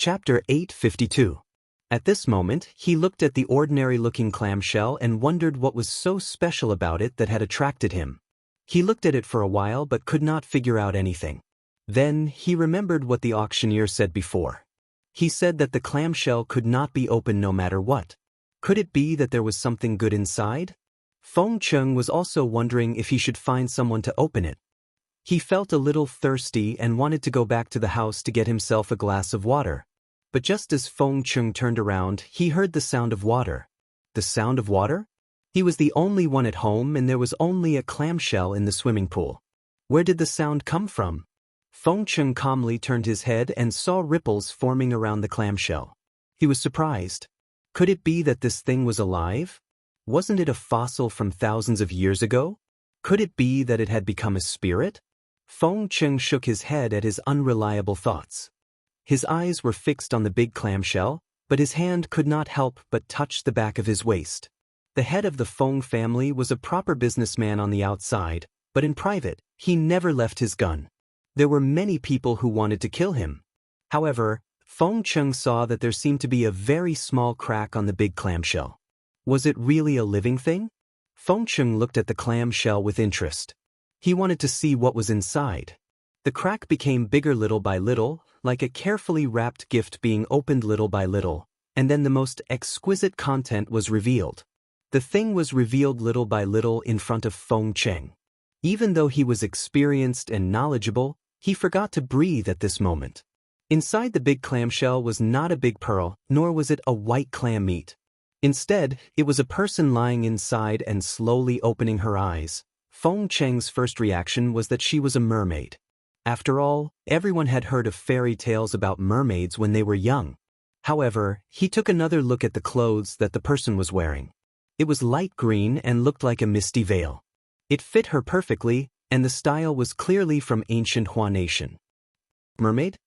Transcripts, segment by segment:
Chapter 852. At this moment, he looked at the ordinary-looking clamshell and wondered what was so special about it that had attracted him. He looked at it for a while but could not figure out anything. Then, he remembered what the auctioneer said before. He said that the clamshell could not be opened no matter what. Could it be that there was something good inside? Feng Cheng was also wondering if he should find someone to open it. He felt a little thirsty and wanted to go back to the house to get himself a glass of water. But just as Feng Cheng turned around, he heard the sound of water. The sound of water? He was the only one at home and there was only a clamshell in the swimming pool. Where did the sound come from? Feng Cheng calmly turned his head and saw ripples forming around the clamshell. He was surprised. Could it be that this thing was alive? Wasn't it a fossil from thousands of years ago? Could it be that it had become a spirit? Feng Cheng shook his head at his unreliable thoughts. His eyes were fixed on the big clamshell, but his hand could not help but touch the back of his waist. The head of the Feng family was a proper businessman on the outside, but in private, he never left his gun. There were many people who wanted to kill him. However, Feng Cheng saw that there seemed to be a very small crack on the big clamshell. Was it really a living thing? Feng Cheng looked at the clamshell with interest. He wanted to see what was inside. The crack became bigger little by little, like a carefully wrapped gift being opened little by little, and then the most exquisite content was revealed. The thing was revealed little by little in front of Feng Cheng. Even though he was experienced and knowledgeable, he forgot to breathe at this moment. Inside the big clamshell was not a big pearl, nor was it a white clam meat. Instead, it was a person lying inside and slowly opening her eyes. Feng Cheng's first reaction was that she was a mermaid. After all, everyone had heard of fairy tales about mermaids when they were young. However, he took another look at the clothes that the person was wearing. It was light green and looked like a misty veil. It fit her perfectly, and the style was clearly from ancient Hua nation. Mermaid?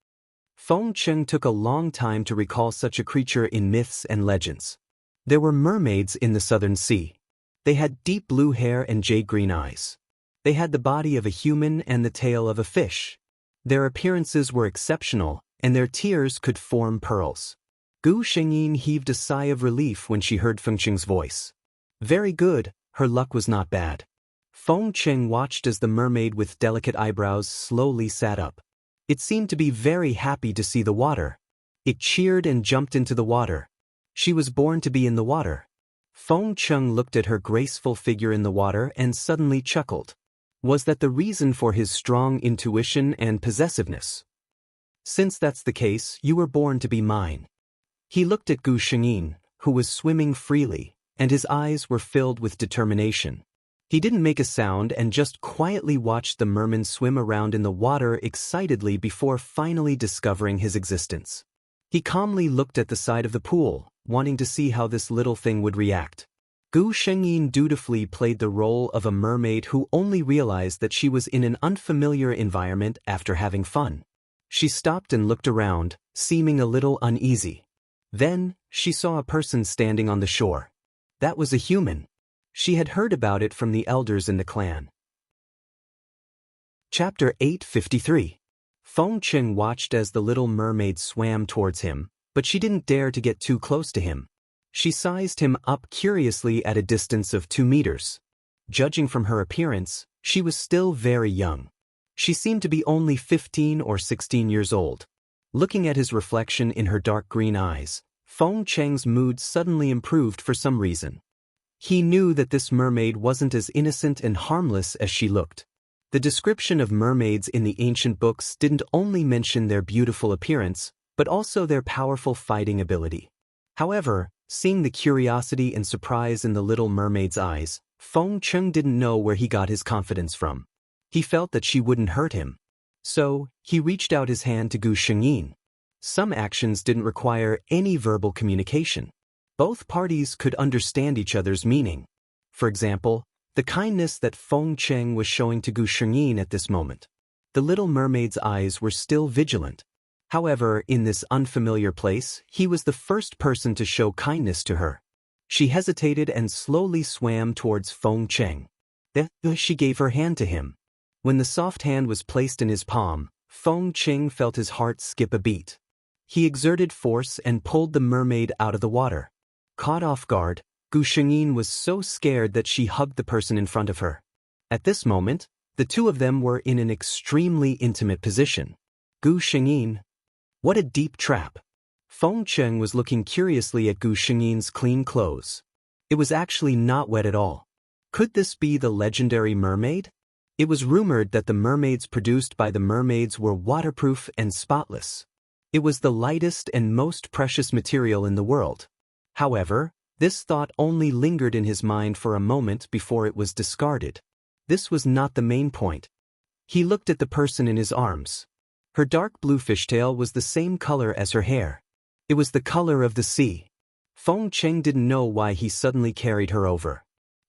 Feng Cheng took a long time to recall such a creature in myths and legends. There were mermaids in the southern sea. They had deep blue hair and jade-green eyes. They had the body of a human and the tail of a fish. Their appearances were exceptional, and their tears could form pearls. Gu Shengyin heaved a sigh of relief when she heard Feng Cheng's voice. Very good, her luck was not bad. Feng Cheng watched as the mermaid with delicate eyebrows slowly sat up. It seemed to be very happy to see the water. It cheered and jumped into the water. She was born to be in the water. Feng Cheng looked at her graceful figure in the water and suddenly chuckled. Was that the reason for his strong intuition and possessiveness? Since that's the case, you were born to be mine. He looked at Gu Shengyin, who was swimming freely, and his eyes were filled with determination. He didn't make a sound and just quietly watched the merman swim around in the water excitedly before finally discovering his existence. He calmly looked at the side of the pool, wanting to see how this little thing would react. Gu Shengyin dutifully played the role of a mermaid who only realized that she was in an unfamiliar environment after having fun. She stopped and looked around, seeming a little uneasy. Then, she saw a person standing on the shore. That was a human. She had heard about it from the elders in the clan. Chapter 853. Feng Cheng watched as the little mermaid swam towards him, but she didn't dare to get too close to him. She sized him up curiously at a distance of 2 meters. Judging from her appearance, she was still very young. She seemed to be only 15 or 16 years old. Looking at his reflection in her dark green eyes, Feng Cheng's mood suddenly improved for some reason. He knew that this mermaid wasn't as innocent and harmless as she looked. The description of mermaids in the ancient books didn't only mention their beautiful appearance, but also their powerful fighting ability. However, seeing the curiosity and surprise in the little mermaid's eyes, Feng Cheng didn't know where he got his confidence from. He felt that she wouldn't hurt him. So, he reached out his hand to Gu Shengyin. Some actions didn't require any verbal communication. Both parties could understand each other's meaning. For example, the kindness that Feng Cheng was showing to Gu Shengyin at this moment. The little mermaid's eyes were still vigilant. However, in this unfamiliar place, he was the first person to show kindness to her. She hesitated and slowly swam towards Feng Cheng. Then, she gave her hand to him. When the soft hand was placed in his palm, Feng Cheng felt his heart skip a beat. he exerted force and pulled the mermaid out of the water. Caught off guard, Gu Shengyin was so scared that she hugged the person in front of her. At this moment, the two of them were in an extremely intimate position. Gu Shengyin. What a deep trap. Feng Cheng was looking curiously at Gu Shengyin's clean clothes. It was actually not wet at all. Could this be the legendary mermaid? It was rumored that the mermaids produced by the mermaids were waterproof and spotless. It was the lightest and most precious material in the world. However, this thought only lingered in his mind for a moment before it was discarded. This was not the main point. He looked at the person in his arms. Her dark blue fishtail was the same color as her hair. It was the color of the sea. Feng Cheng didn't know why he suddenly carried her over.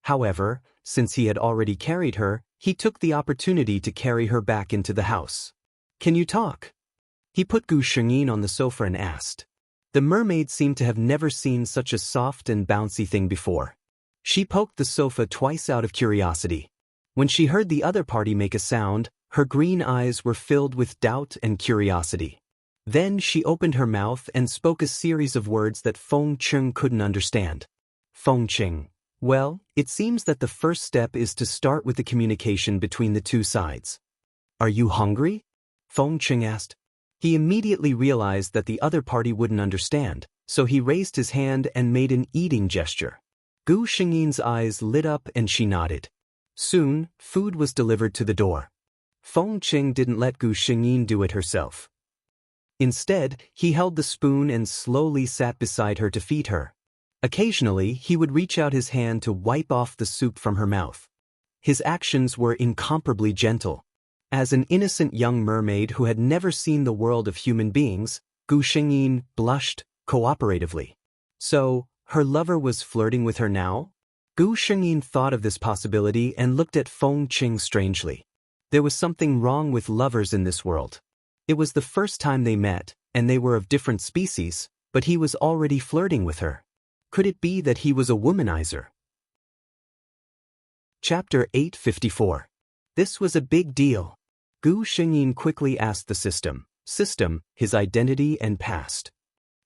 However, since he had already carried her, he took the opportunity to carry her back into the house. Can you talk? He put Gu Shengyin on the sofa and asked. The mermaid seemed to have never seen such a soft and bouncy thing before. She poked the sofa twice out of curiosity. When she heard the other party make a sound, her green eyes were filled with doubt and curiosity. Then she opened her mouth and spoke a series of words that Feng Cheng couldn't understand. Feng Cheng. Well, it seems that the first step is to start with the communication between the two sides. Are you hungry? Feng Cheng asked. He immediately realized that the other party wouldn't understand, so he raised his hand and made an eating gesture. Gu Shengyin's eyes lit up and she nodded. Soon, food was delivered to the door. Feng Cheng didn't let Gu Shengyin do it herself. Instead, he held the spoon and slowly sat beside her to feed her. Occasionally, he would reach out his hand to wipe off the soup from her mouth. His actions were incomparably gentle. As an innocent young mermaid who had never seen the world of human beings, Gu Shengyin blushed cooperatively. So, her lover was flirting with her now? Gu Shengyin thought of this possibility and looked at Feng Cheng strangely. There was something wrong with lovers in this world. It was the first time they met, and they were of different species, but he was already flirting with her. Could it be that he was a womanizer? Chapter 854. This was a big deal. Gu Shengyin quickly asked the system, his identity and past.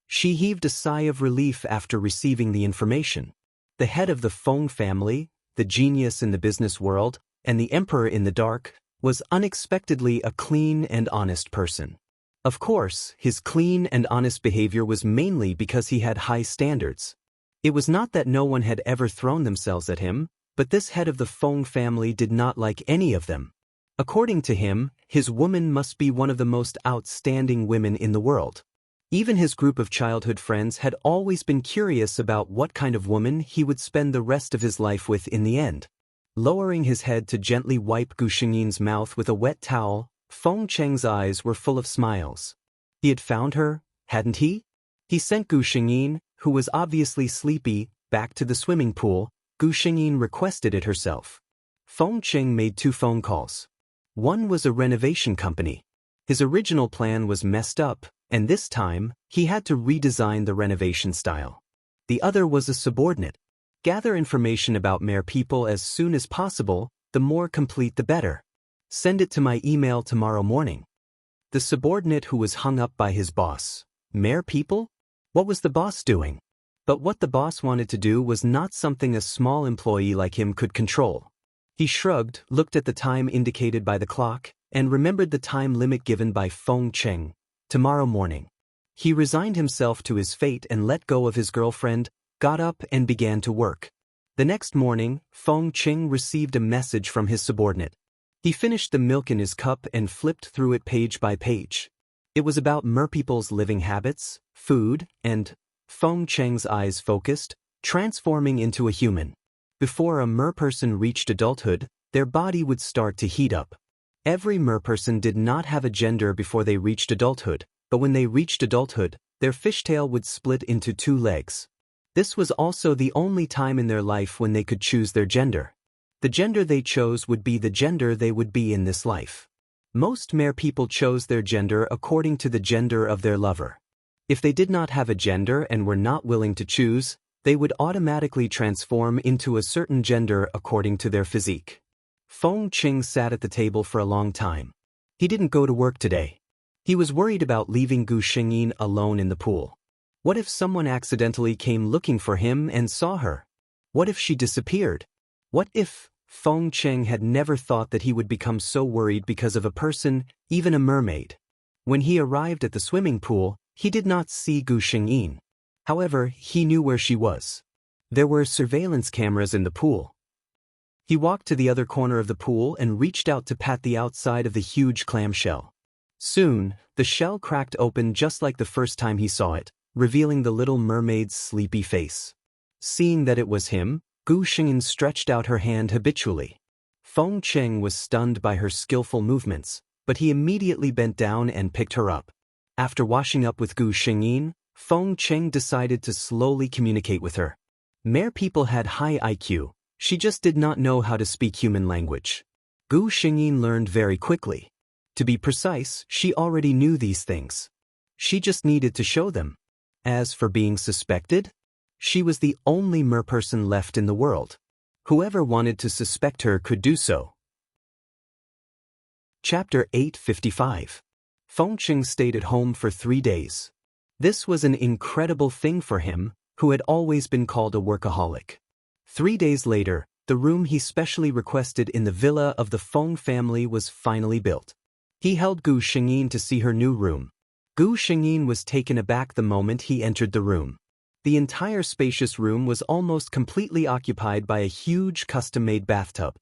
She heaved a sigh of relief after receiving the information. The head of the Feng family, the genius in the business world, and the emperor in the dark, was unexpectedly a clean and honest person. Of course, his clean and honest behavior was mainly because he had high standards. It was not that no one had ever thrown themselves at him, but this head of the Feng family did not like any of them. According to him, his woman must be one of the most outstanding women in the world. Even his group of childhood friends had always been curious about what kind of woman he would spend the rest of his life with in the end. Lowering his head to gently wipe Gu Shengyin's mouth with a wet towel, Feng Cheng's eyes were full of smiles. He had found her, hadn't he? He sent Gu Shengyin, who was obviously sleepy, back to the swimming pool. Gu Shengyin requested it herself. Feng Cheng made 2 phone calls. One was a renovation company. His original plan was messed up, and this time, he had to redesign the renovation style. The other was a subordinate. Gather information about mere people as soon as possible, the more complete the better. Send it to my email tomorrow morning. The subordinate who was hung up by his boss. Mere people? What was the boss doing? But what the boss wanted to do was not something a small employee like him could control. He shrugged, looked at the time indicated by the clock, and remembered the time limit given by Feng Cheng. Tomorrow morning. He resigned himself to his fate and let go of his girlfriend, got up and began to work. The next morning, Feng Cheng received a message from his subordinate. He finished the milk in his cup and flipped through it page by page. It was about merpeople's living habits, food, and, Feng Cheng's eyes focused, transforming into a human. Before a merperson reached adulthood, their body would start to heat up. Every merperson did not have a gender before they reached adulthood, but when they reached adulthood, their fishtail would split into 2 legs. This was also the only time in their life when they could choose their gender. The gender they chose would be the gender they would be in this life. Most mere people chose their gender according to the gender of their lover. If they did not have a gender and were not willing to choose, they would automatically transform into a certain gender according to their physique. Feng Cheng sat at the table for a long time. He didn't go to work today. He was worried about leaving Gu Xingyin alone in the pool. What if someone accidentally came looking for him and saw her? What if she disappeared? What if Feng Cheng had never thought that he would become so worried because of a person, even a mermaid? When he arrived at the swimming pool, he did not see Gu Xingyin. However, he knew where she was. There were surveillance cameras in the pool. He walked to the other corner of the pool and reached out to pat the outside of the huge clamshell. Soon, the shell cracked open just like the first time he saw it, revealing the little mermaid's sleepy face. Seeing that it was him, Gu Xingyin stretched out her hand habitually. Feng Cheng was stunned by her skillful movements, but he immediately bent down and picked her up. After washing up with Gu Xingyin, Feng Cheng decided to slowly communicate with her. Mere people had high IQ, she just did not know how to speak human language. Gu Xingyin learned very quickly. To be precise, she already knew these things. She just needed to show them. As for being suspected, she was the only merperson left in the world. Whoever wanted to suspect her could do so. Chapter 855. Feng Cheng stayed at home for 3 days. This was an incredible thing for him, who had always been called a workaholic. 3 days later, the room he specially requested in the villa of the Feng family was finally built. He held Gu Xingyin to see her new room. Gu Xingyin was taken aback the moment he entered the room. The entire spacious room was almost completely occupied by a huge custom-made bathtub.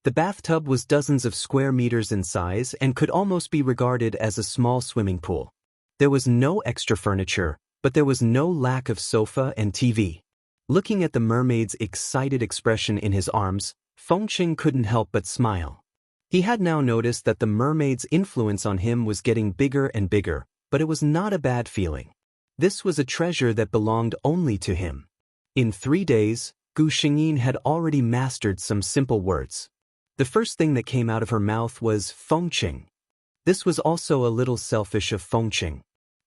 The bathtub was dozens of square meters in size and could almost be regarded as a small swimming pool. There was no extra furniture, but there was no lack of sofa and TV. Looking at the mermaid's excited expression in his arms, Feng Cheng couldn't help but smile. He had now noticed that the mermaid's influence on him was getting bigger and bigger, but it was not a bad feeling. This was a treasure that belonged only to him. In 3 days, Gu Xingyin had already mastered some simple words. The first thing that came out of her mouth was Feng Cheng. This was also a little selfish of Feng Cheng.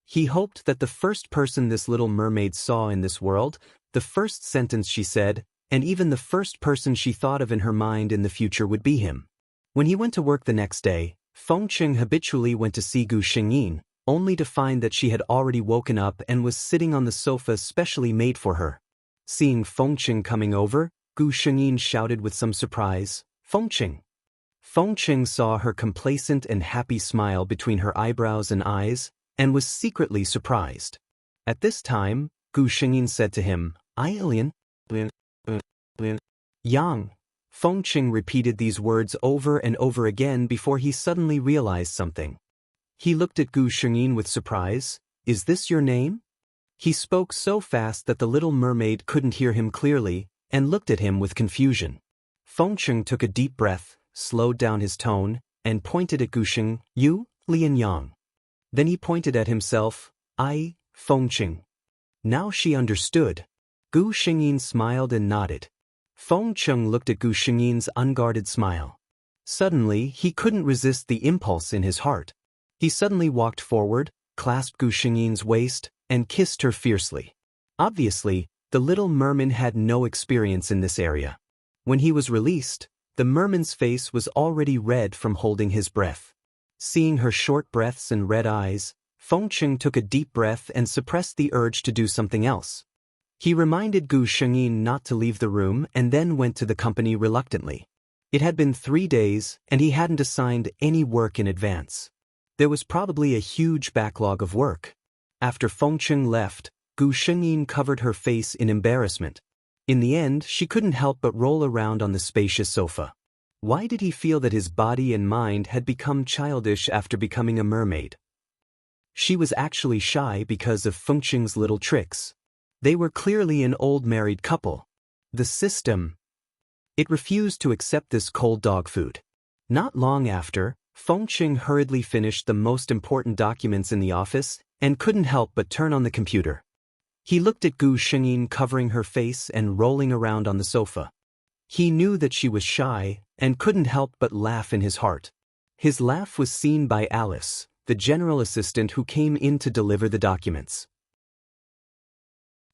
He hoped that the first person this little mermaid saw in this world, the first sentence she said, and even the first person she thought of in her mind in the future would be him. When he went to work the next day, Feng Cheng habitually went to see Gu Xingyin, only to find that she had already woken up and was sitting on the sofa specially made for her. Seeing Feng Cheng coming over, Gu Xingyin shouted with some surprise, "Feng Cheng." Feng Cheng saw her complacent and happy smile between her eyebrows and eyes, and was secretly surprised. At this time, Gu Xingyin said to him, "Alien, Yang." Feng Cheng repeated these words over and over again before he suddenly realized something. He looked at Gu Xingyin with surprise. "Is this your name?" He spoke so fast that the little mermaid couldn't hear him clearly, and looked at him with confusion. Feng Cheng took a deep breath, slowed down his tone, and pointed at Gu Xing, "You, Lian Yang." Then he pointed at himself, "I, Feng Cheng." Now she understood. Gu Xingyin smiled and nodded. Feng Cheng looked at Gu Xingyin's unguarded smile. Suddenly, he couldn't resist the impulse in his heart. He suddenly walked forward, clasped Gu Xingyin's waist, and kissed her fiercely. Obviously, the little merman had no experience in this area. When he was released, the merman's face was already red from holding his breath. Seeing her short breaths and red eyes, Feng Cheng took a deep breath and suppressed the urge to do something else. He reminded Gu Xingyin not to leave the room and then went to the company reluctantly. It had been 3 days, and he hadn't assigned any work in advance. There was probably a huge backlog of work. After Feng Cheng left, Gu Xingyin covered her face in embarrassment. In the end, she couldn't help but roll around on the spacious sofa. Why did he feel that his body and mind had become childish after becoming a mermaid? She was actually shy because of Feng Cheng's little tricks. They were clearly an old married couple. The system. It refused to accept this cold dog food. Not long after, Feng Cheng hurriedly finished the most important documents in the office and couldn't help but turn on the computer. He looked at Gu Xingyin covering her face and rolling around on the sofa. He knew that she was shy and couldn't help but laugh in his heart. His laugh was seen by Alice, the general assistant who came in to deliver the documents.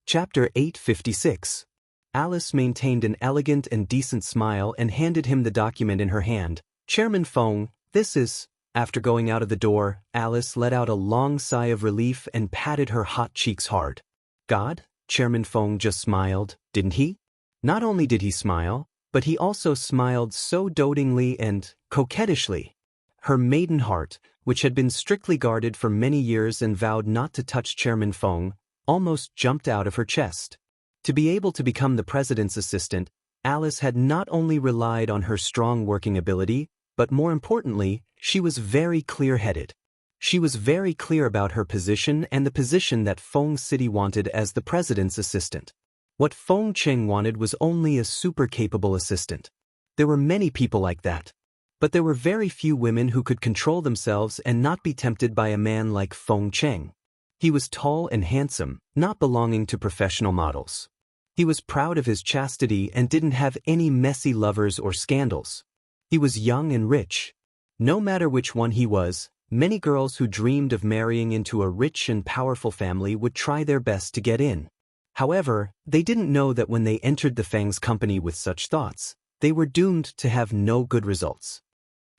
Chapter 856. Alice maintained an elegant and decent smile and handed him the document in her hand. "Chairman Feng, this is..." After going out of the door, Alice let out a long sigh of relief and patted her hot cheeks hard. God, Chairman Feng just smiled, didn't he? Not only did he smile, but he also smiled so dotingly and coquettishly. Her maiden heart, which had been strictly guarded for many years and vowed not to touch Chairman Feng, almost jumped out of her chest. To be able to become the president's assistant, Alice had not only relied on her strong working ability, but more importantly, she was very clear-headed. She was very clear about her position and the position that Feng City wanted as the president's assistant. What Feng Cheng wanted was only a super-capable assistant. There were many people like that. But there were very few women who could control themselves and not be tempted by a man like Feng Cheng. He was tall and handsome, not belonging to professional models. He was proud of his chastity and didn't have any messy lovers or scandals. He was young and rich. No matter which one he was, many girls who dreamed of marrying into a rich and powerful family would try their best to get in. However, they didn't know that when they entered the Feng's company with such thoughts, they were doomed to have no good results.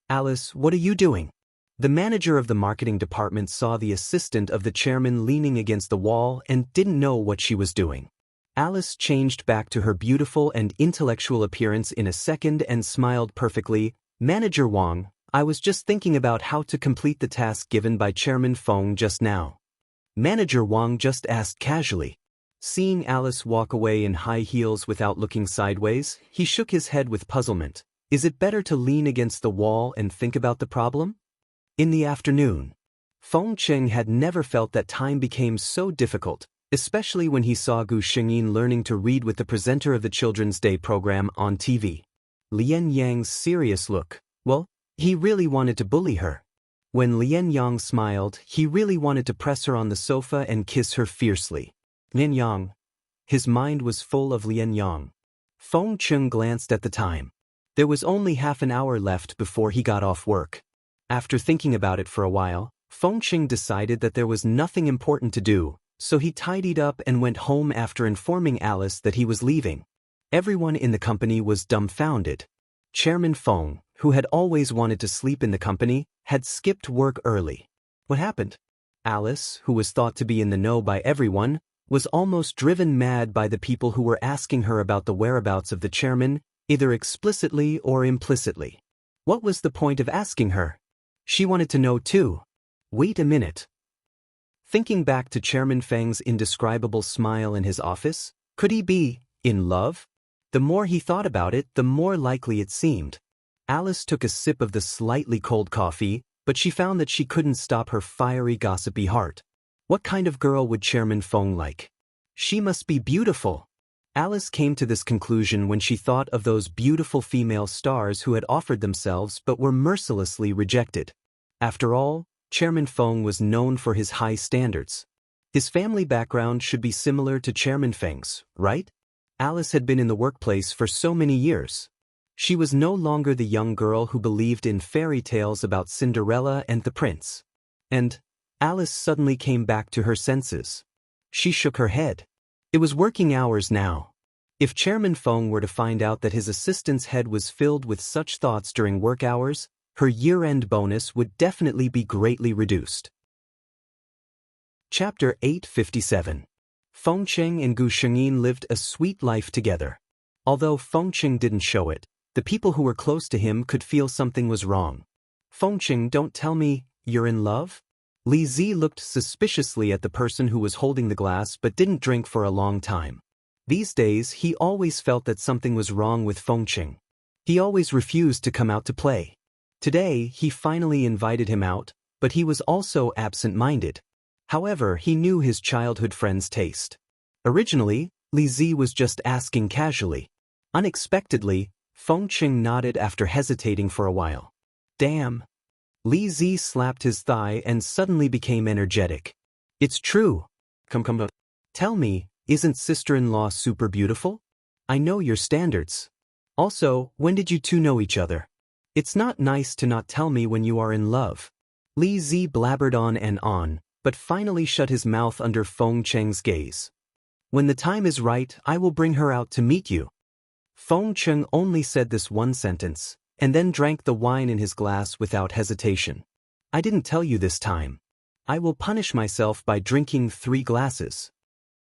Alice, what are you doing? The manager of the marketing department saw the assistant of the chairman leaning against the wall and didn't know what she was doing. Alice changed back to her beautiful and intellectual appearance in a second and smiled perfectly. Manager Wang, I was just thinking about how to complete the task given by Chairman Feng just now. Manager Wang just asked casually. Seeing Alice walk away in high heels without looking sideways, he shook his head with puzzlement. Is it better to lean against the wall and think about the problem? In the afternoon, Feng Cheng had never felt that time became so difficult, especially when he saw Gu Xingyin learning to read with the presenter of the Children's Day program on TV. Lian Yang's serious look, well, he really wanted to bully her. When Lian Yang smiled, he really wanted to press her on the sofa and kiss her fiercely. Lian Yang. His mind was full of Lian Yang. Feng Cheng glanced at the time. There was only half an hour left before he got off work. After thinking about it for a while, Feng Cheng decided that there was nothing important to do, so he tidied up and went home after informing Alice that he was leaving. Everyone in the company was dumbfounded. Chairman Feng, who had always wanted to sleep in the company, had skipped work early. What happened? Alice, who was thought to be in the know by everyone, was almost driven mad by the people who were asking her about the whereabouts of the chairman, either explicitly or implicitly. What was the point of asking her? She wanted to know too. Wait a minute. Thinking back to Chairman Feng's indescribable smile in his office, could he be in love? The more he thought about it, the more likely it seemed. Alice took a sip of the slightly cold coffee, but she found that she couldn't stop her fiery, gossipy heart. What kind of girl would Chairman Feng like? She must be beautiful. Alice came to this conclusion when she thought of those beautiful female stars who had offered themselves but were mercilessly rejected. After all, Chairman Feng was known for his high standards. His family background should be similar to Chairman Feng's, right? Alice had been in the workplace for so many years. She was no longer the young girl who believed in fairy tales about Cinderella and the prince. And Alice suddenly came back to her senses. She shook her head. It was working hours now. If Chairman Feng were to find out that his assistant's head was filled with such thoughts during work hours, her year-end bonus would definitely be greatly reduced. Chapter 857. Feng Cheng and Gu Xingyin lived a sweet life together. Although Feng Cheng didn't show it, the people who were close to him could feel something was wrong. Feng Cheng, don't tell me you're in love? Li Zi looked suspiciously at the person who was holding the glass but didn't drink for a long time. These days, he always felt that something was wrong with Feng Cheng. He always refused to come out to play. Today, he finally invited him out, but he was also absent-minded. However, he knew his childhood friend's taste. Originally, Li Zi was just asking casually. Unexpectedly, Feng Cheng nodded after hesitating for a while. Damn. Li Zi slapped his thigh and suddenly became energetic. It's true. Come. Tell me, isn't sister-in-law super beautiful? I know your standards. Also, when did you two know each other? It's not nice to not tell me when you are in love. Li Zi blabbered on, but finally shut his mouth under Feng Cheng's gaze. When the time is right, I will bring her out to meet you. Feng Cheng only said this one sentence, and then drank the wine in his glass without hesitation. I didn't tell you this time. I will punish myself by drinking 3 glasses.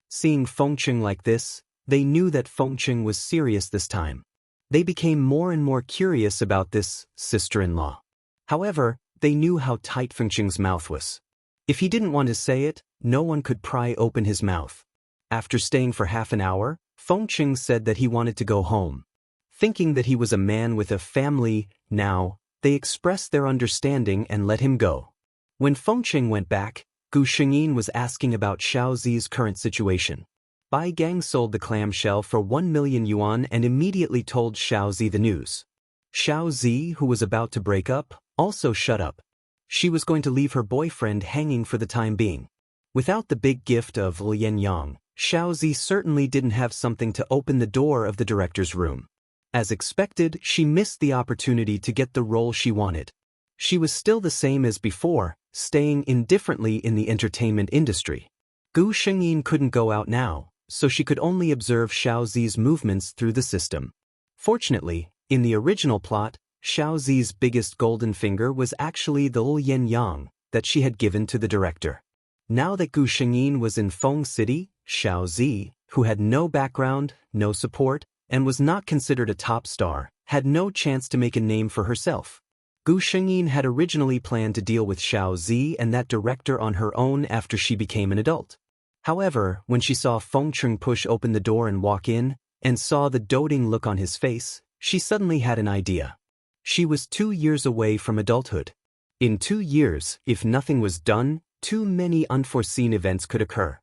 Seeing Fengcheng like this, they knew that Fengcheng was serious this time. They became more and more curious about this sister-in-law. However, they knew how tight Fengcheng's mouth was. If he didn't want to say it, no one could pry open his mouth. After staying for half an hour, Fengcheng said that he wanted to go home. Thinking that he was a man with a family now, they expressed their understanding and let him go. When Fengcheng went back, Gu Shengyin was asking about Xiao Zi's current situation. Bai Gang sold the clamshell for 1 million yuan and immediately told Xiao Zi the news. Xiao Zi, who was about to break up, also shut up. She was going to leave her boyfriend hanging for the time being. Without the big gift of Lian Yang, Xiao Zi certainly didn't have something to open the door of the director's room. As expected, she missed the opportunity to get the role she wanted. She was still the same as before, staying indifferently in the entertainment industry. Gu Shengyin couldn't go out now, so she could only observe Xiao Zi's movements through the system. Fortunately, in the original plot, Xiao Zi's biggest golden finger was actually the Lian Yang that she had given to the director. Now that Gu Shengyin was in Feng City, Xiao Zi, who had no background, no support, and was not considered a top star, had no chance to make a name for herself. Gu Shengyin had originally planned to deal with Xiao Zi and that director on her own after she became an adult. However, when she saw Fengcheng push open the door and walk in, and saw the doting look on his face, she suddenly had an idea. She was 2 years away from adulthood. In 2 years, if nothing was done, too many unforeseen events could occur.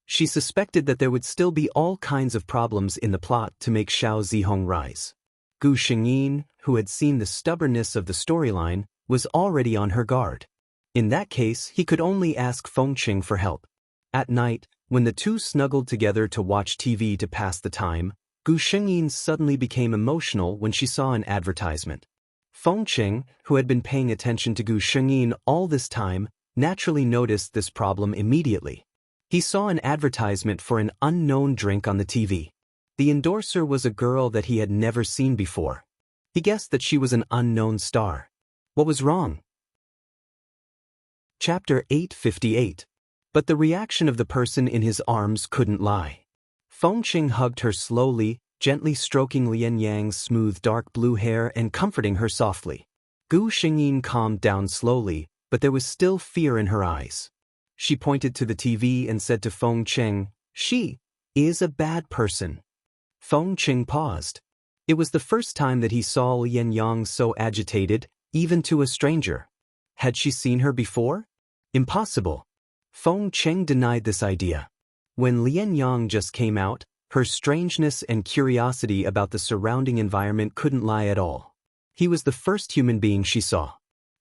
She suspected that there would still be all kinds of problems in the plot to make Xiao Zihong rise. Gu Shengyin, who had seen the stubbornness of the storyline, was already on her guard. In that case, he could only ask Fengcheng for help. At night, when the two snuggled together to watch TV to pass the time, Gu Shengyin suddenly became emotional when she saw an advertisement. Fengcheng, who had been paying attention to Gu Shengyin all this time, naturally noticed this problem immediately. He saw an advertisement for an unknown drink on the TV. The endorser was a girl that he had never seen before. He guessed that she was an unknown star. What was wrong? Chapter 858. But the reaction of the person in his arms couldn't lie. Fengcheng hugged her slowly, gently stroking Lian Yang's smooth dark blue hair and comforting her softly. Gu Shengyin calmed down slowly, but there was still fear in her eyes. She pointed to the TV and said to Fengcheng, "She is a bad person." Fengcheng paused. It was the first time that he saw Lian Yang so agitated, even to a stranger. Had she seen her before? Impossible. Fengcheng denied this idea. When Lian Yang just came out, her strangeness and curiosity about the surrounding environment couldn't lie at all. He was the first human being she saw.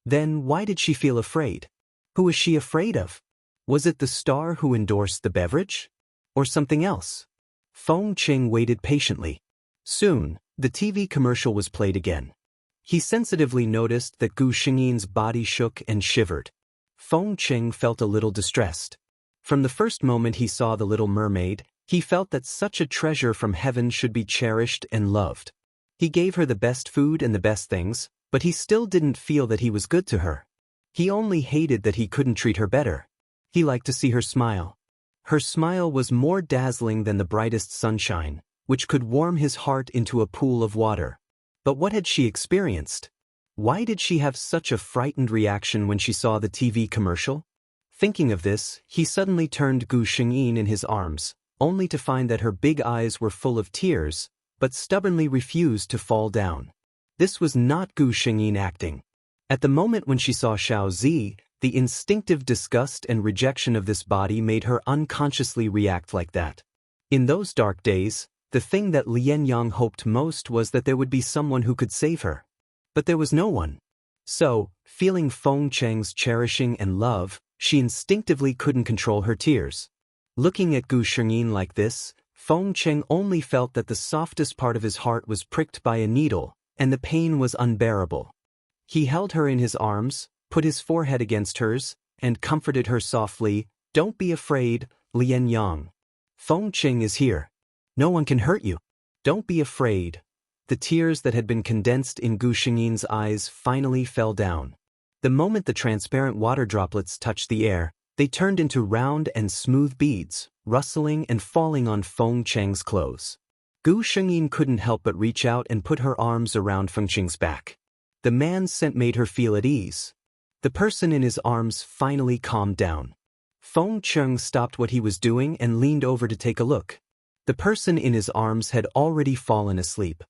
Then why did she feel afraid? Who was she afraid of? Was it the star who endorsed the beverage? Or something else? Fengcheng waited patiently. Soon, the TV commercial was played again. He sensitively noticed that Gu Shengyin's body shook and shivered. Fengcheng felt a little distressed. From the first moment he saw the little mermaid, he felt that such a treasure from heaven should be cherished and loved. He gave her the best food and the best things, but he still didn't feel that he was good to her. He only hated that he couldn't treat her better. He liked to see her smile. Her smile was more dazzling than the brightest sunshine, which could warm his heart into a pool of water. But what had she experienced? Why did she have such a frightened reaction when she saw the TV commercial? Thinking of this, he suddenly turned Gu Shengyin in his arms, only to find that her big eyes were full of tears, but stubbornly refused to fall down. This was not Gu Shengyin acting. At the moment when she saw Xiao Zi, the instinctive disgust and rejection of this body made her unconsciously react like that. In those dark days, the thing that Lian Yang hoped most was that there would be someone who could save her. But there was no one. So, feeling Fengcheng's cherishing and love, she instinctively couldn't control her tears. Looking at Gu Shengyin like this, Fengcheng only felt that the softest part of his heart was pricked by a needle, and the pain was unbearable. He held her in his arms, put his forehead against hers, and comforted her softly. "Don't be afraid, Lian Yang. Fengcheng is here. No one can hurt you. Don't be afraid." The tears that had been condensed in Gu Shengyin's eyes finally fell down. The moment the transparent water droplets touched the air, they turned into round and smooth beads, rustling and falling on Feng Cheng's clothes. Gu Shengyin couldn't help but reach out and put her arms around Feng Cheng's back. The man's scent made her feel at ease. The person in his arms finally calmed down. Feng Cheng stopped what he was doing and leaned over to take a look. The person in his arms had already fallen asleep.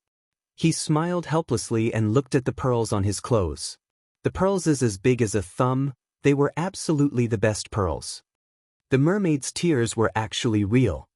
He smiled helplessly and looked at the pearls on his clothes. The pearls as big as a thumb, they were absolutely the best pearls. The mermaid's tears were actually real.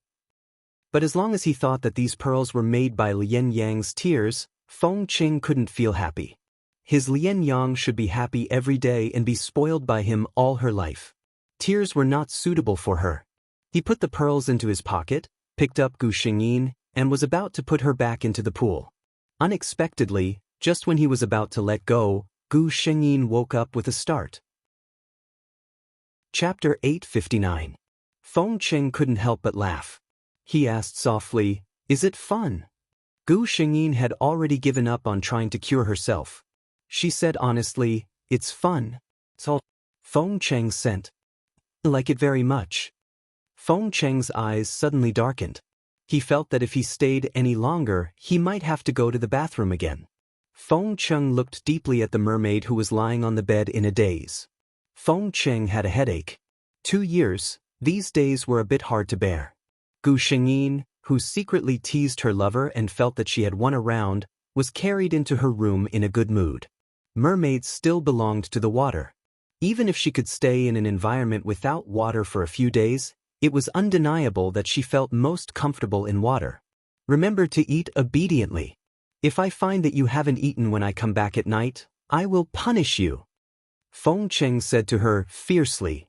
But as long as he thought that these pearls were made by Lian Yang's tears, Feng Cheng couldn't feel happy. His Lian Yang should be happy every day and be spoiled by him all her life. Tears were not suitable for her. He put the pearls into his pocket, picked up Gu Shengyin, and was about to put her back into the pool. Unexpectedly, just when he was about to let go, Gu Shengyin woke up with a start. Chapter 859. Feng Cheng couldn't help but laugh. He asked softly, "Is it fun?" Gu Shengyin had already given up on trying to cure herself. She said honestly, "It's fun." So, Feng Cheng sent. "Like it very much." Feng Cheng's eyes suddenly darkened. He felt that if he stayed any longer, he might have to go to the bathroom again. Feng Cheng looked deeply at the mermaid who was lying on the bed in a daze. Feng Cheng had a headache. 2 years, these days were a bit hard to bear. Gu Shengyin, who secretly teased her lover and felt that she had won a round, was carried into her room in a good mood. Mermaids still belonged to the water. Even if she could stay in an environment without water for a few days, it was undeniable that she felt most comfortable in water. "Remember to eat obediently. If I find that you haven't eaten when I come back at night, I will punish you," Feng Cheng said to her fiercely.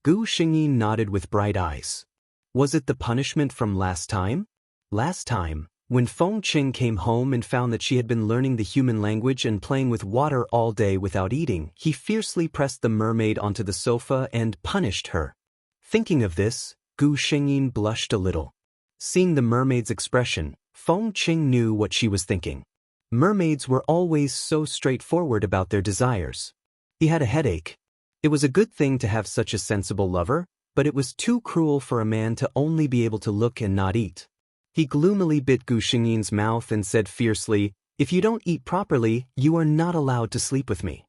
Gu Shengyin nodded with bright eyes. Was it the punishment from last time? Last time, when Feng Cheng came home and found that she had been learning the human language and playing with water all day without eating, he fiercely pressed the mermaid onto the sofa and punished her. Thinking of this, Gu Shengyin blushed a little. Seeing the mermaid's expression, Feng Cheng knew what she was thinking. Mermaids were always so straightforward about their desires. He had a headache. It was a good thing to have such a sensible lover, but it was too cruel for a man to only be able to look and not eat. He gloomily bit Gu Shengyin's mouth and said fiercely, "If you don't eat properly, you are not allowed to sleep with me."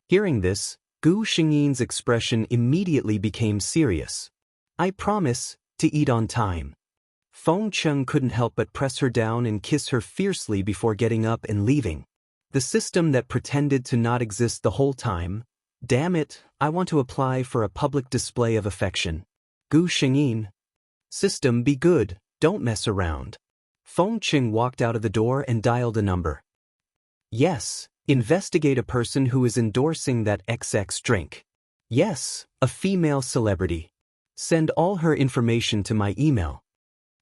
Hearing this, Gu Shengyin's expression immediately became serious. "I promise to eat on time." Feng Cheng couldn't help but press her down and kiss her fiercely before getting up and leaving. The system that pretended to not exist the whole time. Damn it, I want to apply for a public display of affection. Gu Shengyin. System, be good, don't mess around. Feng Cheng walked out of the door and dialed a number. Yes, investigate a person who is endorsing that XX drink. Yes, a female celebrity. Send all her information to my email.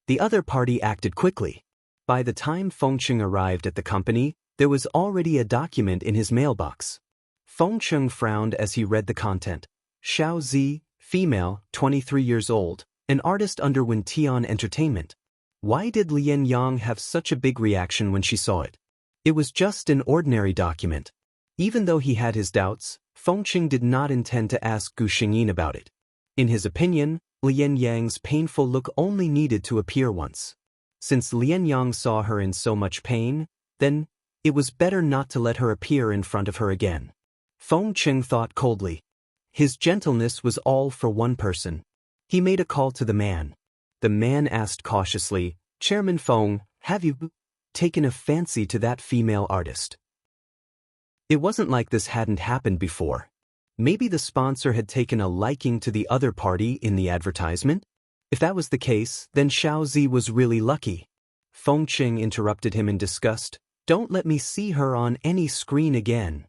The other party acted quickly. By the time Feng Cheng arrived at the company, there was already a document in his mailbox. Feng Cheng frowned as he read the content. Xiao Zi, female, 23 years old, an artist under Wintian Entertainment. Why did Lian Yang have such a big reaction when she saw it? It was just an ordinary document. Even though he had his doubts, Feng Cheng did not intend to ask Gu Shengyin about it. In his opinion, Lian Yang's painful look only needed to appear once. Since Lian Yang saw her in so much pain, then it was better not to let her appear in front of her again. Feng Cheng thought coldly. His gentleness was all for one person. He made a call to the man. The man asked cautiously, "Chairman Feng, have you taken a fancy to that female artist?" It wasn't like this hadn't happened before. Maybe the sponsor had taken a liking to the other party in the advertisement? If that was the case, then Xiao Zi was really lucky. Feng Cheng interrupted him in disgust. "Don't let me see her on any screen again."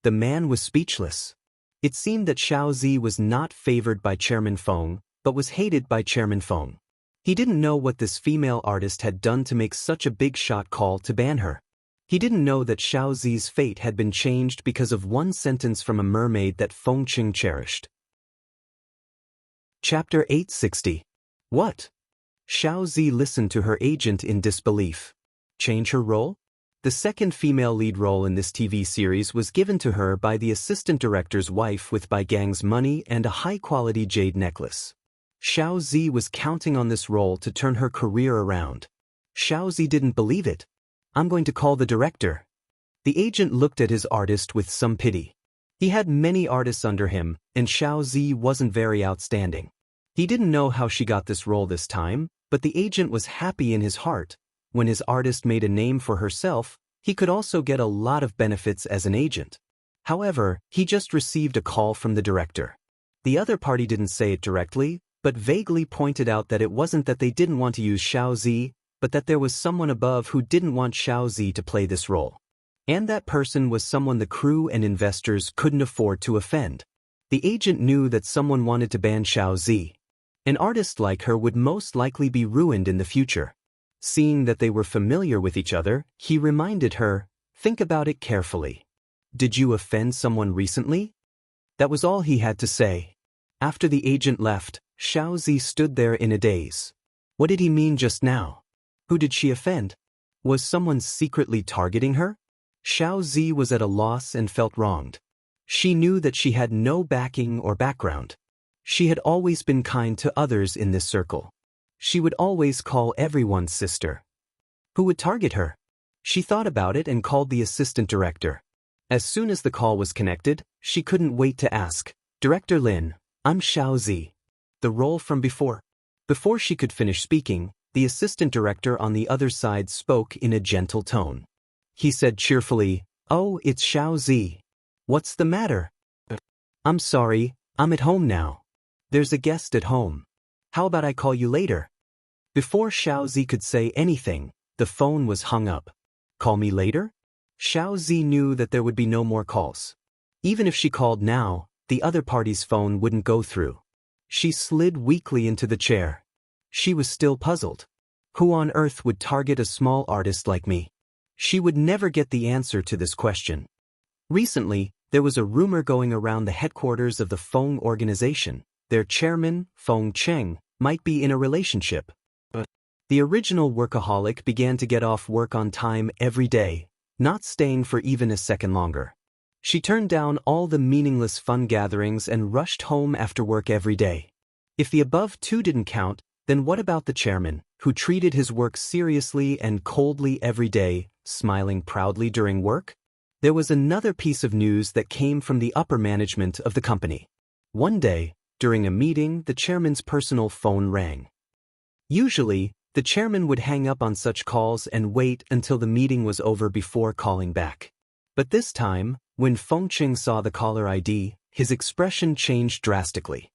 The man was speechless. It seemed that Xiao Zi was not favored by Chairman Feng, but was hated by Chairman Feng. He didn't know what this female artist had done to make such a big shot call to ban her. He didn't know that Xiao Zi's fate had been changed because of one sentence from a mermaid that Feng Cheng cherished. Chapter 860. What? Xiao Zi listened to her agent in disbelief. Change her role? The second female lead role in this TV series was given to her by the assistant director's wife with Bai Gang's money and a high-quality jade necklace. Xiao Zi was counting on this role to turn her career around. Xiao Zi didn't believe it. "I'm going to call the director." The agent looked at his artist with some pity. He had many artists under him, and Xiao Zi wasn't very outstanding. He didn't know how she got this role this time, but the agent was happy in his heart. When his artist made a name for herself, he could also get a lot of benefits as an agent. However, he just received a call from the director. The other party didn't say it directly, but vaguely pointed out that it wasn't that they didn't want to use Xiao Zi, but that there was someone above who didn't want Xiao Zi to play this role. And that person was someone the crew and investors couldn't afford to offend. The agent knew that someone wanted to ban Xiao Zi. An artist like her would most likely be ruined in the future. Seeing that they were familiar with each other, he reminded her, "Think about it carefully. Did you offend someone recently?" That was all he had to say. After the agent left, Xiao Zi stood there in a daze. What did he mean just now? Who did she offend? Was someone secretly targeting her? Xiao Zi was at a loss and felt wronged. She knew that she had no backing or background. She had always been kind to others in this circle. She would always call everyone sister. Who would target her? She thought about it and called the assistant director. As soon as the call was connected, she couldn't wait to ask, "Director Lin, I'm Xiao Zi. The role from before." Before she could finish speaking, the assistant director on the other side spoke in a gentle tone. He said cheerfully, "Oh, it's Xiao Zi. What's the matter?" "I'm sorry, I'm at home now. There's a guest at home. How about I call you later?" Before Xiao Zi could say anything, the phone was hung up. "Call me later?" Xiao Zi knew that there would be no more calls. Even if she called now, the other party's phone wouldn't go through. She slid weakly into the chair. She was still puzzled. Who on earth would target a small artist like me? She would never get the answer to this question. Recently, there was a rumor going around the headquarters of the Feng organization. Their chairman, Feng Cheng, might be in a relationship. The original workaholic began to get off work on time every day, not staying for even a second longer. She turned down all the meaningless fun gatherings and rushed home after work every day. If the above two didn't count, then what about the chairman, who treated his work seriously and coldly every day, smiling proudly during work? There was another piece of news that came from the upper management of the company. One day, during a meeting, the chairman's personal phone rang. Usually, the chairman would hang up on such calls and wait until the meeting was over before calling back. But this time, when Feng Qing saw the caller ID, his expression changed drastically.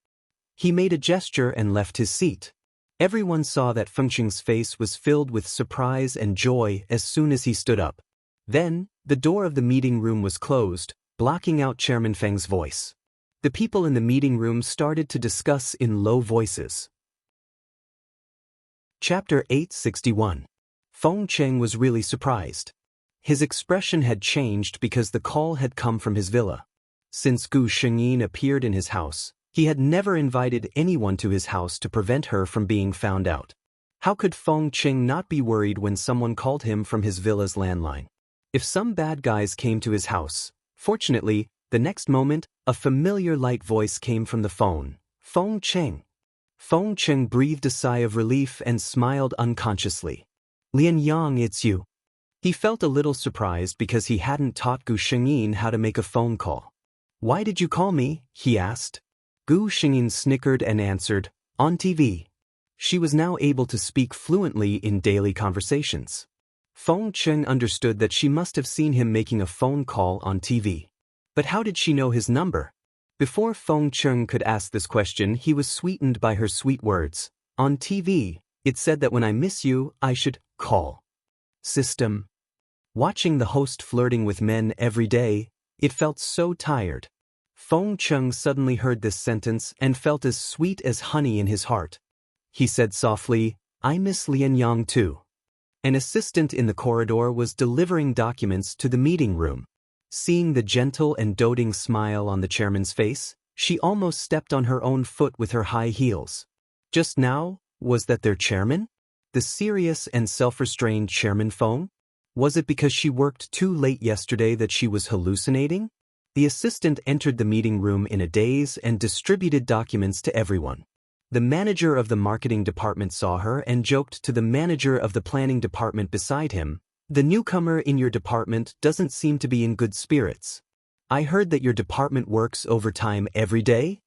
He made a gesture and left his seat. Everyone saw that Feng Qing's face was filled with surprise and joy as soon as he stood up. Then, the door of the meeting room was closed, blocking out Chairman Feng's voice. The people in the meeting room started to discuss in low voices. Chapter 861. Feng Cheng was really surprised. His expression had changed because the call had come from his villa. Since Gu Shengyin appeared in his house, he had never invited anyone to his house to prevent her from being found out. How could Feng Cheng not be worried when someone called him from his villa's landline? If some bad guys came to his house, fortunately, the next moment, a familiar light voice came from the phone. "Feng Cheng." Feng Cheng breathed a sigh of relief and smiled unconsciously. "Lian Yang, it's you." He felt a little surprised because he hadn't taught Gu Shengyin how to make a phone call. "Why did you call me?" he asked. Gu Shengyin snickered and answered, "On TV." She was now able to speak fluently in daily conversations. Feng Cheng understood that she must have seen him making a phone call on TV. But how did she know his number? Before Feng Cheng could ask this question, he was sweetened by her sweet words. "On TV, it said that when I miss you, I should call." System. Watching the host flirting with men every day, it felt so tired. Feng Cheng suddenly heard this sentence and felt as sweet as honey in his heart. He said softly, "I miss Lian Yang too." An assistant in the corridor was delivering documents to the meeting room. Seeing the gentle and doting smile on the chairman's face, she almost stepped on her own foot with her high heels. Just now, was that their chairman? The serious and self-restrained Chairman Feng? Was it because she worked too late yesterday that she was hallucinating? The assistant entered the meeting room in a daze and distributed documents to everyone. The manager of the marketing department saw her and joked to the manager of the planning department beside him, "The newcomer in your department doesn't seem to be in good spirits. I heard that your department works overtime every day?"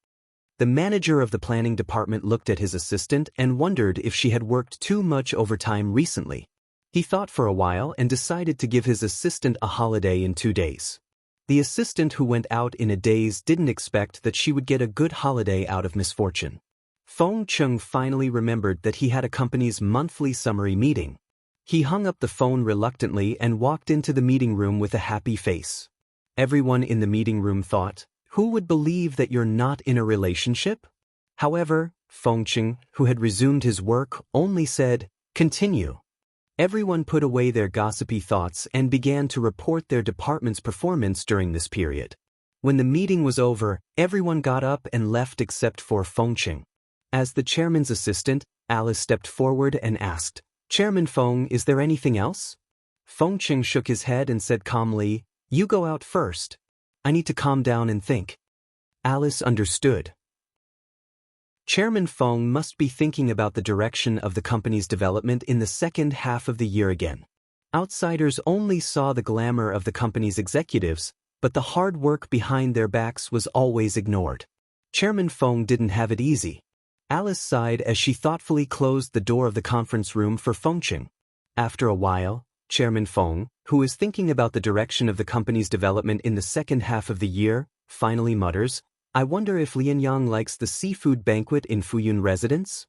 The manager of the planning department looked at his assistant and wondered if she had worked too much overtime recently. He thought for a while and decided to give his assistant a holiday in 2 days. The assistant who went out in a daze didn't expect that she would get a good holiday out of misfortune. Feng Chung finally remembered that he had a company's monthly summary meeting. He hung up the phone reluctantly and walked into the meeting room with a happy face. Everyone in the meeting room thought, "Who would believe that you're not in a relationship?" However, Feng Chung, who had resumed his work, only said, "Continue." Everyone put away their gossipy thoughts and began to report their department's performance during this period. When the meeting was over, everyone got up and left except for Feng Chung. As the chairman's assistant, Alice stepped forward and asked, "Chairman Feng, is there anything else?" Feng Chung shook his head and said calmly, "You go out first. I need to calm down and think." Alice understood. Chairman Feng must be thinking about the direction of the company's development in the second half of the year again. Outsiders only saw the glamour of the company's executives, but the hard work behind their backs was always ignored. Chairman Feng didn't have it easy. Alice sighed as she thoughtfully closed the door of the conference room for Feng Chung. After a while, Chairman Feng, who is thinking about the direction of the company's development in the second half of the year, finally mutters, "I wonder if Lian Yang likes the seafood banquet in Fuyun Residence?"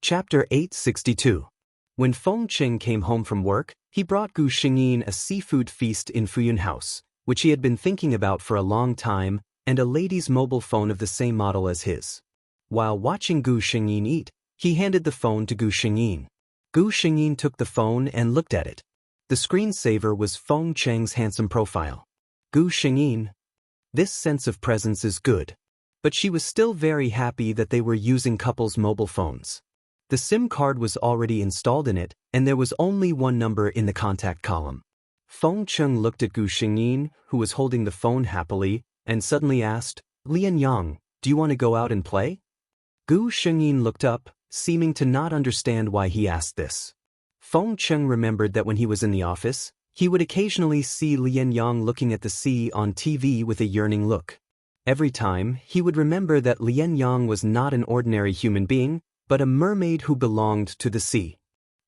Chapter 862. When Feng Chung came home from work, he brought Gu Xingyin a seafood feast in Fuyun House, which he had been thinking about for a long time, and a lady's mobile phone of the same model as his. While watching Gu Xingyin eat, he handed the phone to Gu Xingyin. Gu Xingyin took the phone and looked at it. The screensaver was Feng Cheng's handsome profile. Gu Xingyin. This sense of presence is good. But she was still very happy that they were using couples' mobile phones. The SIM card was already installed in it, and there was only one number in the contact column. Feng Chung looked at Gu Xingyin, who was holding the phone happily, and suddenly asked, "Lian Yang, do you want to go out and play?" Gu Xingyin looked up, seeming to not understand why he asked this. Feng Chung remembered that when he was in the office, he would occasionally see Lian Yang looking at the sea on TV with a yearning look. Every time, he would remember that Lian Yang was not an ordinary human being, but a mermaid who belonged to the sea.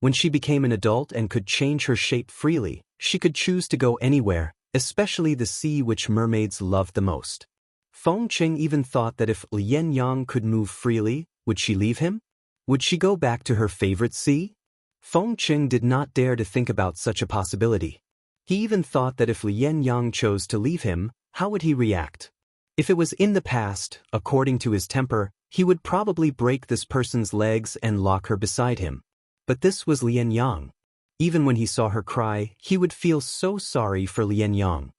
When she became an adult and could change her shape freely, she could choose to go anywhere, especially the sea which mermaids loved the most. Feng Chung even thought that if Lian Yang could move freely, would she leave him? Would she go back to her favorite sea? Feng Chung did not dare to think about such a possibility. He even thought that if Lian Yang chose to leave him, how would he react? If it was in the past, according to his temper, he would probably break this person's legs and lock her beside him. But this was Lian Yang. Even when he saw her cry, he would feel so sorry for Lian Yang.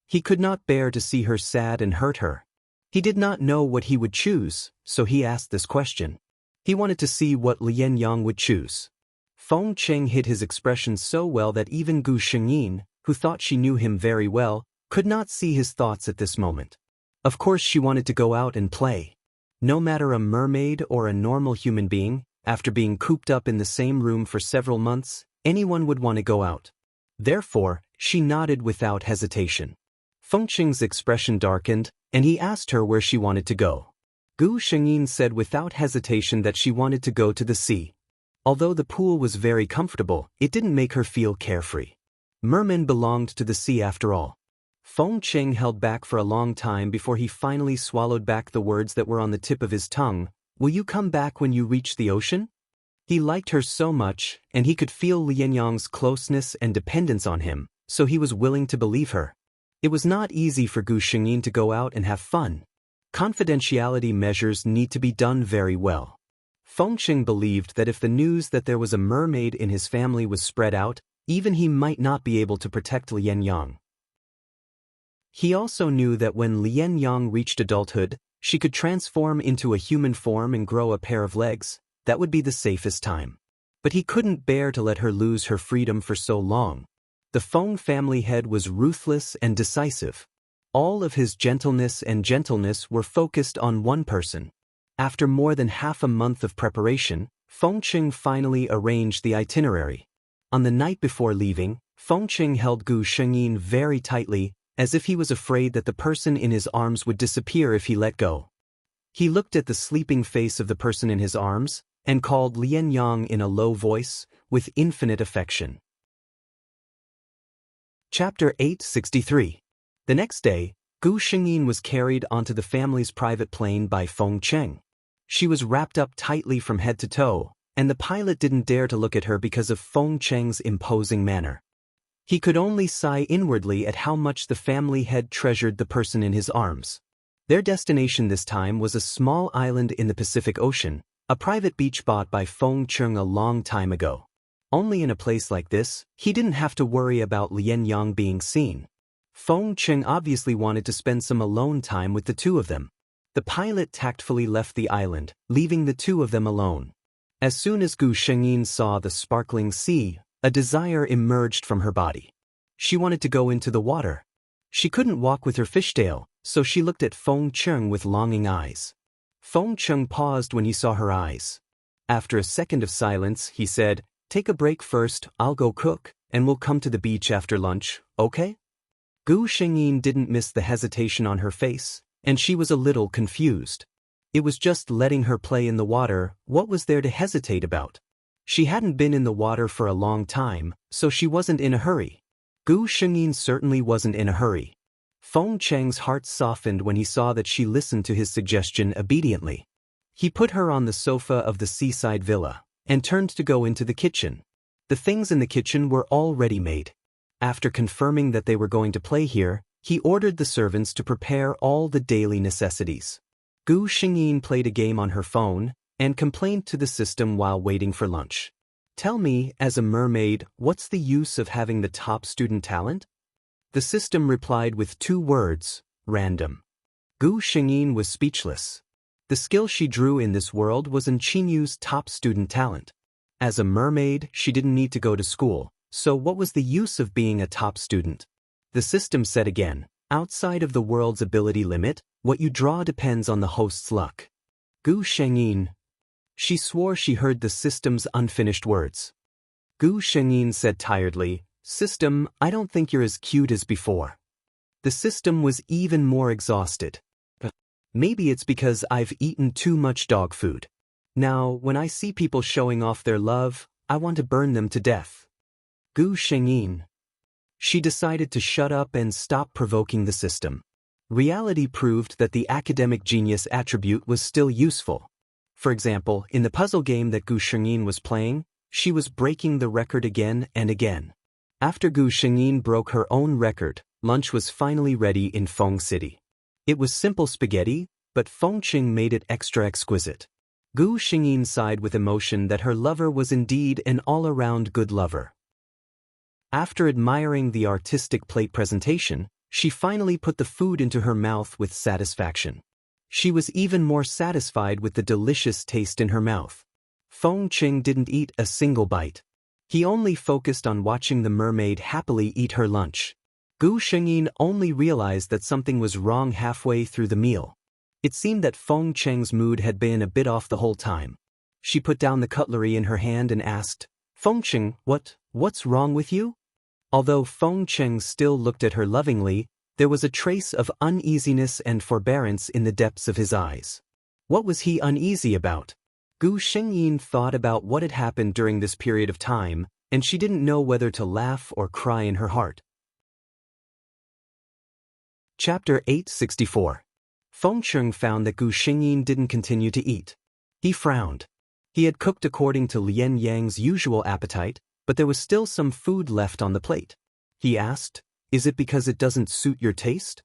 He could not bear to see her sad and hurt her. He did not know what he would choose, so he asked this question. He wanted to see what Lian Yang would choose. Feng Chung hid his expression so well that even Gu Xingyin, who thought she knew him very well, could not see his thoughts at this moment. Of course she wanted to go out and play. No matter a mermaid or a normal human being, after being cooped up in the same room for several months, anyone would want to go out. Therefore, she nodded without hesitation. Feng Chung's expression darkened, and he asked her where she wanted to go. Gu Xingyin said without hesitation that she wanted to go to the sea. Although the pool was very comfortable, it didn't make her feel carefree. Mermen belonged to the sea after all. Feng Chung held back for a long time before he finally swallowed back the words that were on the tip of his tongue. "Will you come back when you reach the ocean?" He liked her so much, and he could feel Lian Yang's closeness and dependence on him, so he was willing to believe her. It was not easy for Gu Xingyin to go out and have fun. Confidentiality measures need to be done very well. Feng Chung believed that if the news that there was a mermaid in his family was spread out, even he might not be able to protect Lian Yang. He also knew that when Lian Yang reached adulthood, she could transform into a human form and grow a pair of legs. That would be the safest time. But he couldn't bear to let her lose her freedom for so long. The Feng family head was ruthless and decisive. All of his gentleness were focused on one person. After more than half a month of preparation, Fengqing finally arranged the itinerary. On the night before leaving, Fengqing held Gu Shengyin very tightly, as if he was afraid that the person in his arms would disappear if he let go. He looked at the sleeping face of the person in his arms, and called Lian Yang in a low voice, with infinite affection. Chapter 863. The next day, Gu Shengyin was carried onto the family's private plane by Feng Cheng. She was wrapped up tightly from head to toe, and the pilot didn't dare to look at her because of Feng Cheng's imposing manner. He could only sigh inwardly at how much the family head treasured the person in his arms. Their destination this time was a small island in the Pacific Ocean, a private beach bought by Feng Cheng a long time ago. Only in a place like this, he didn't have to worry about Lian Yang being seen. Feng Cheng obviously wanted to spend some alone time with the two of them. The pilot tactfully left the island, leaving the two of them alone. As soon as Gu Shengyin saw the sparkling sea, a desire emerged from her body. She wanted to go into the water. She couldn't walk with her fishtail, so she looked at Feng Cheng with longing eyes. Feng Cheng paused when he saw her eyes. After a second of silence, he said, "Take a break first, I'll go cook, and we'll come to the beach after lunch, okay?" Gu Shengyin didn't miss the hesitation on her face, and she was a little confused. It was just letting her play in the water. What was there to hesitate about? She hadn't been in the water for a long time, so she wasn't in a hurry. Gu Shengyin certainly wasn't in a hurry. Feng Cheng's heart softened when he saw that she listened to his suggestion obediently. He put her on the sofa of the seaside villa, and turned to go into the kitchen. The things in the kitchen were all ready-made. After confirming that they were going to play here, he ordered the servants to prepare all the daily necessities. Gu Shengyin played a game on her phone, and complained to the system while waiting for lunch. "Tell me, as a mermaid, what's the use of having the top student talent?" The system replied with 2 words, random. Gu Shengyin was speechless. The skill she drew in this world was Nqinyu's top student talent. As a mermaid, she didn't need to go to school, so what was the use of being a top student? The system said again, "Outside of the world's ability limit, what you draw depends on the host's luck." Gu Shengyin. She swore she heard the system's unfinished words. Gu Shengyin said tiredly, "System, I don't think you're as cute as before." The system was even more exhausted. "Maybe it's because I've eaten too much dog food. Now, when I see people showing off their love, I want to burn them to death." Gu Shengyin. She decided to shut up and stop provoking the system. Reality proved that the academic genius attribute was still useful. For example, in the puzzle game that Gu Shengyin was playing, she was breaking the record again and again. After Gu Shengyin broke her own record, lunch was finally ready in Feng City. It was simple spaghetti, but Feng Cheng made it extra exquisite. Gu Shengyin sighed with emotion that her lover was indeed an all-around good lover. After admiring the artistic plate presentation, she finally put the food into her mouth with satisfaction. She was even more satisfied with the delicious taste in her mouth. Feng Cheng didn't eat a single bite. He only focused on watching the mermaid happily eat her lunch. Gu Shengyin only realized that something was wrong halfway through the meal. It seemed that Feng Cheng's mood had been a bit off the whole time. She put down the cutlery in her hand and asked, "Feng Cheng, what's wrong with you?" Although Feng Cheng still looked at her lovingly, there was a trace of uneasiness and forbearance in the depths of his eyes. What was he uneasy about? Gu Shengyin thought about what had happened during this period of time, and she didn't know whether to laugh or cry in her heart. Chapter 864. Feng Cheng found that Gu Shengyin didn't continue to eat. He frowned. He had cooked according to Lian Yang's usual appetite, but there was still some food left on the plate. He asked, "Is it because it doesn't suit your taste?"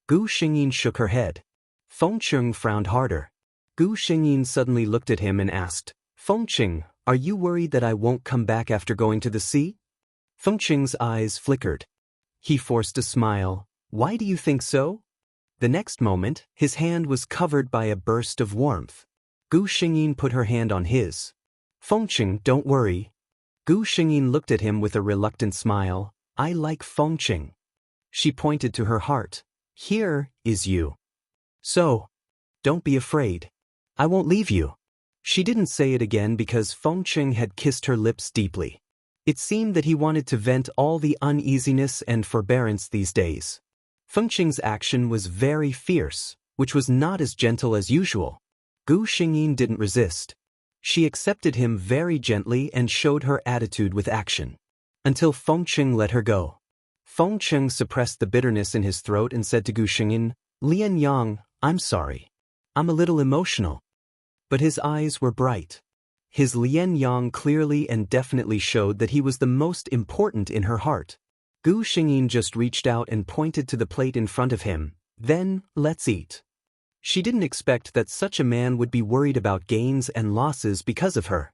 Gu Shengyin shook her head. Feng Cheng frowned harder. Gu Shengyin suddenly looked at him and asked, "Feng Cheng, are you worried that I won't come back after going to the sea?" Feng Cheng's eyes flickered. He forced a smile. "Why do you think so?" The next moment, his hand was covered by a burst of warmth. Gu Shengyin put her hand on his. Fengqing, don't worry. Gu Xingyin looked at him with a reluctant smile. I like Fengqing. She pointed to her heart. Here is you. So, don't be afraid. I won't leave you. She didn't say it again because Fengqing had kissed her lips deeply. It seemed that he wanted to vent all the uneasiness and forbearance these days. Fengqing's action was very fierce, which was not as gentle as usual. Gu Xingyin didn't resist. She accepted him very gently and showed her attitude with action. Until Fengqing let her go. Fengqing suppressed the bitterness in his throat and said to Gu Xingyin, Lian Yang, I'm sorry. I'm a little emotional. But his eyes were bright. His Lian Yang clearly and definitely showed that he was the most important in her heart. Gu Xingyin just reached out and pointed to the plate in front of him. Then, let's eat. She didn't expect that such a man would be worried about gains and losses because of her.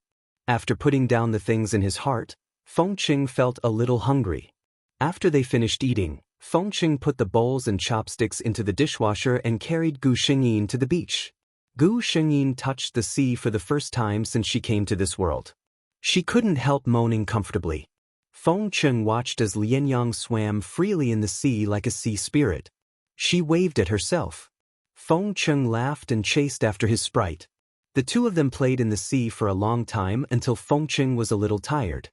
After putting down the things in his heart, Fengqing felt a little hungry. After they finished eating, Fengqing put the bowls and chopsticks into the dishwasher and carried Gu Xingyin to the beach. Gu Xingyin touched the sea for the first time since she came to this world. She couldn't help moaning comfortably. Fengqing watched as Lianyang swam freely in the sea like a sea spirit. She waved at herself. Fengqing laughed and chased after his sprite. The two of them played in the sea for a long time until Fengqing was a little tired.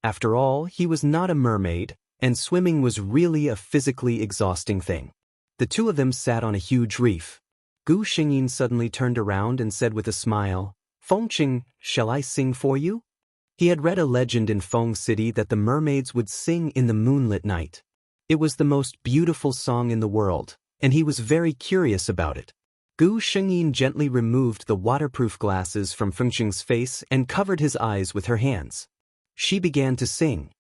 After all, he was not a mermaid, and swimming was really a physically exhausting thing. The two of them sat on a huge reef. Gu Xingyin suddenly turned around and said with a smile, Fengqing, shall I sing for you? He had read a legend in Feng City that the mermaids would sing in the moonlit night. It was the most beautiful song in the world, and he was very curious about it. Gu Xingyin gently removed the waterproof glasses from Fengqing's face and covered his eyes with her hands. She began to sing.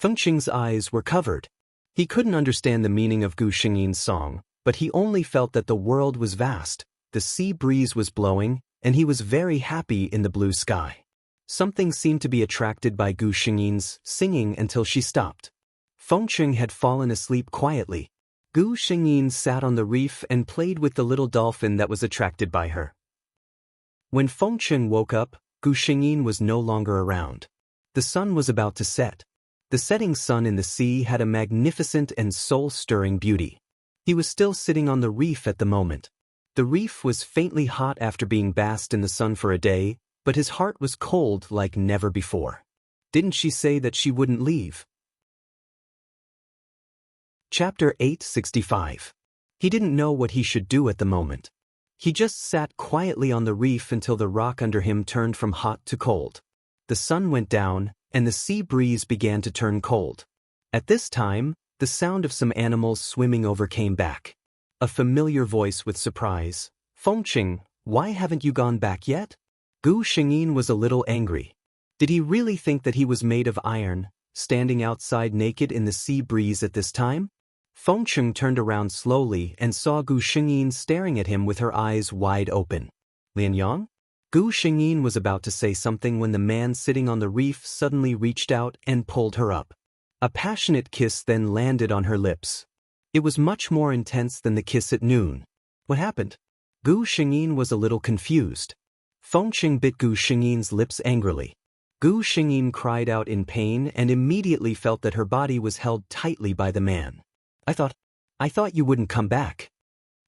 Fengqing's eyes were covered. He couldn't understand the meaning of Gu Xingyin's song, but he only felt that the world was vast, the sea breeze was blowing, and he was very happy in the blue sky. Something seemed to be attracted by Gu Xingyin's singing until she stopped. Fengqing had fallen asleep quietly. Gu Xingyin sat on the reef and played with the little dolphin that was attracted by her. When Fengqing woke up, Gu Xingyin was no longer around. The sun was about to set. The setting sun in the sea had a magnificent and soul-stirring beauty. He was still sitting on the reef at the moment. The reef was faintly hot after being basked in the sun for a day, but his heart was cold like never before. Didn't she say that she wouldn't leave? Chapter 865. He didn't know what he should do at the moment. He just sat quietly on the reef until the rock under him turned from hot to cold. The sun went down, and the sea breeze began to turn cold. At this time, the sound of some animals swimming over came back. A familiar voice with surprise. Fengqing, why haven't you gone back yet? Gu Xingyin was a little angry. Did he really think that he was made of iron, standing outside naked in the sea breeze at this time? Fengqing turned around slowly and saw Gu Xingyin staring at him with her eyes wide open. Lianyang? Gu Xingyin was about to say something when the man sitting on the reef suddenly reached out and pulled her up. A passionate kiss then landed on her lips. It was much more intense than the kiss at noon. What happened? Gu Xingyin was a little confused. Fengqing bit Gu Xingyin's lips angrily. Gu Xingyin cried out in pain and immediately felt that her body was held tightly by the man. I thought you wouldn't come back.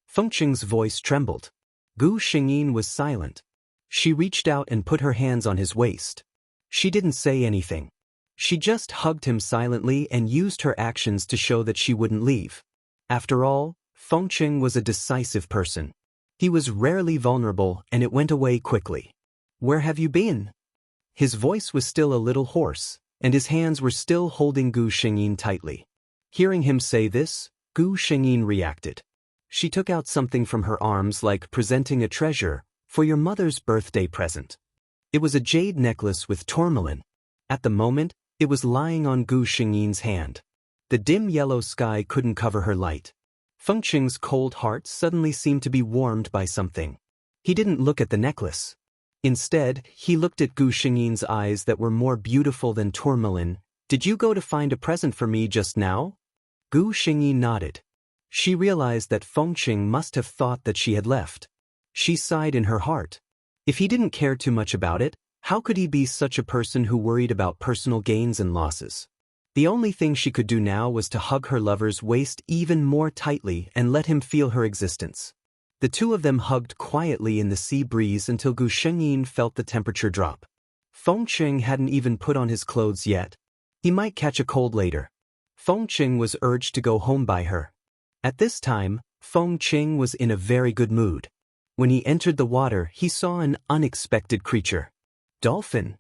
Fengqing's voice trembled. Gu Xingyin was silent. She reached out and put her hands on his waist. She didn't say anything. She just hugged him silently and used her actions to show that she wouldn't leave. After all, Fengqing was a decisive person. He was rarely vulnerable, and it went away quickly. Where have you been? His voice was still a little hoarse, and his hands were still holding Gu Xingyin tightly. Hearing him say this, Gu Xingyin reacted. She took out something from her arms like presenting a treasure for your mother's birthday present. It was a jade necklace with tourmaline. At the moment, it was lying on Gu Xingyin's hand. The dim yellow sky couldn't cover her light. Fengqing's cold heart suddenly seemed to be warmed by something. He didn't look at the necklace. Instead, he looked at Gu Xingyin's eyes that were more beautiful than tourmaline. Did you go to find a present for me just now? Gu Xingyin nodded. She realized that Fengqing must have thought that she had left. She sighed in her heart. If he didn't care too much about it, How could he be such a person who worried about personal gains and losses? The only thing she could do now was to hug her lover's waist even more tightly and let him feel her existence. The two of them hugged quietly in the sea breeze until Gu Shengyin felt the temperature drop. Fengqing hadn't even put on his clothes yet. He might catch a cold later. Fengqing was urged to go home by her. At this time, Fengqing was in a very good mood. When he entered the water, he saw an unexpected creature. Dolphin.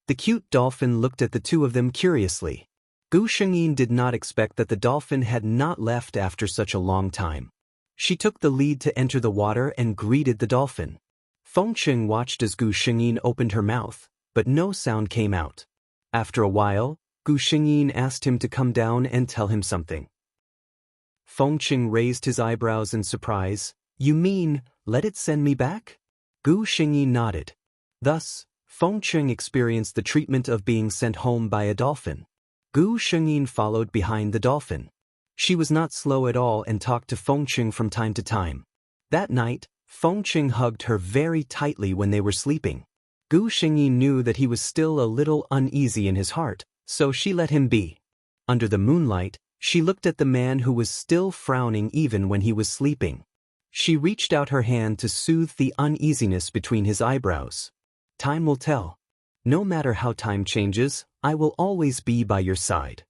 The cute dolphin looked at the two of them curiously. Gu Shengyin did not expect that the dolphin had not left after such a long time. She took the lead to enter the water and greeted the dolphin. Fengqing watched as Gu Shengyin opened her mouth, but no sound came out. After a while, Gu Shengyin asked him to come down and tell him something. Fengqing raised his eyebrows in surprise. You mean, let it send me back? Gu Shengyin nodded. Thus, Fengqing experienced the treatment of being sent home by a dolphin. Gu Shengyin followed behind the dolphin. She was not slow at all and talked to Fengqing from time to time. That night, Fengqing hugged her very tightly when they were sleeping. Gu Shengyin knew that he was still a little uneasy in his heart, so she let him be. Under the moonlight, she looked at the man who was still frowning even when he was sleeping. She reached out her hand to soothe the uneasiness between his eyebrows. Time will tell. No matter how time changes, I will always be by your side.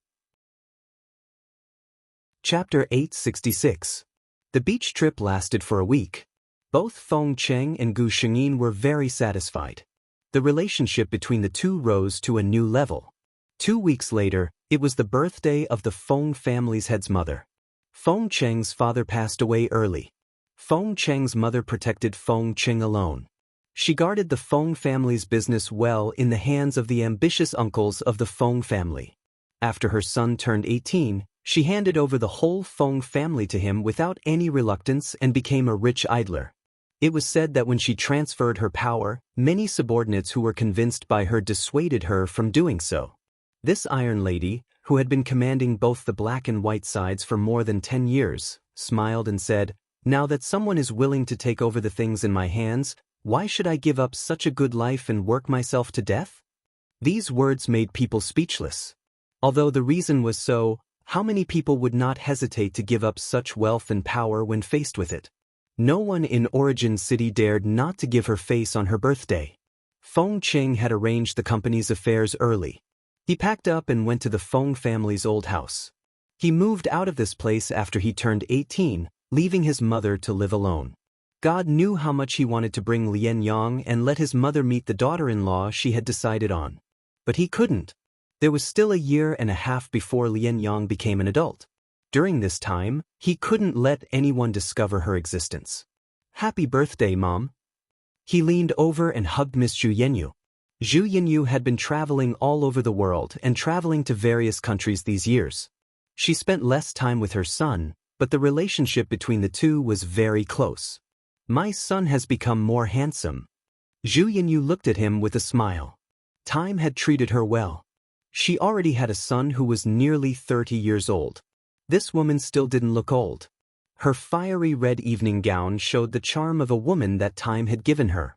Chapter 866. The beach trip lasted for a week. Both Fengqing and Gu Shengyin were very satisfied. The relationship between the two rose to a new level. 2 weeks later, it was the birthday of the Feng family's head's mother. Fengqing's father passed away early. Fengqing's mother protected Fengqing alone. She guarded the Feng family's business well in the hands of the ambitious uncles of the Feng family. After her son turned 18, she handed over the whole Feng family to him without any reluctance and became a rich idler. It was said that when she transferred her power, many subordinates who were convinced by her dissuaded her from doing so. This Iron Lady, who had been commanding both the black and white sides for more than 10 years, smiled and said, "Now that someone is willing to take over the things in my hands, why should I give up such a good life and work myself to death?" These words made people speechless. Although the reason was so, how many people would not hesitate to give up such wealth and power when faced with it? No one in Origin City dared not to give her face on her birthday. Fengqing had arranged the company's affairs early. He packed up and went to the Feng family's old house. He moved out of this place after he turned 18, leaving his mother to live alone. God knew how much he wanted to bring Lian Yang and let his mother meet the daughter-in-law she had decided on. But he couldn't. There was still a year and a half before Lian Yang became an adult. During this time, he couldn't let anyone discover her existence. "Happy birthday, Mom." He leaned over and hugged Miss Zhu Yenyu. Zhu Yenyu had been traveling all over the world and traveling to various countries these years. She spent less time with her son, but the relationship between the two was very close. "My son has become more handsome." Zhu Yenyu looked at him with a smile. Time had treated her well. She already had a son who was nearly 30 years old. This woman still didn't look old. Her fiery red evening gown showed the charm of a woman that time had given her.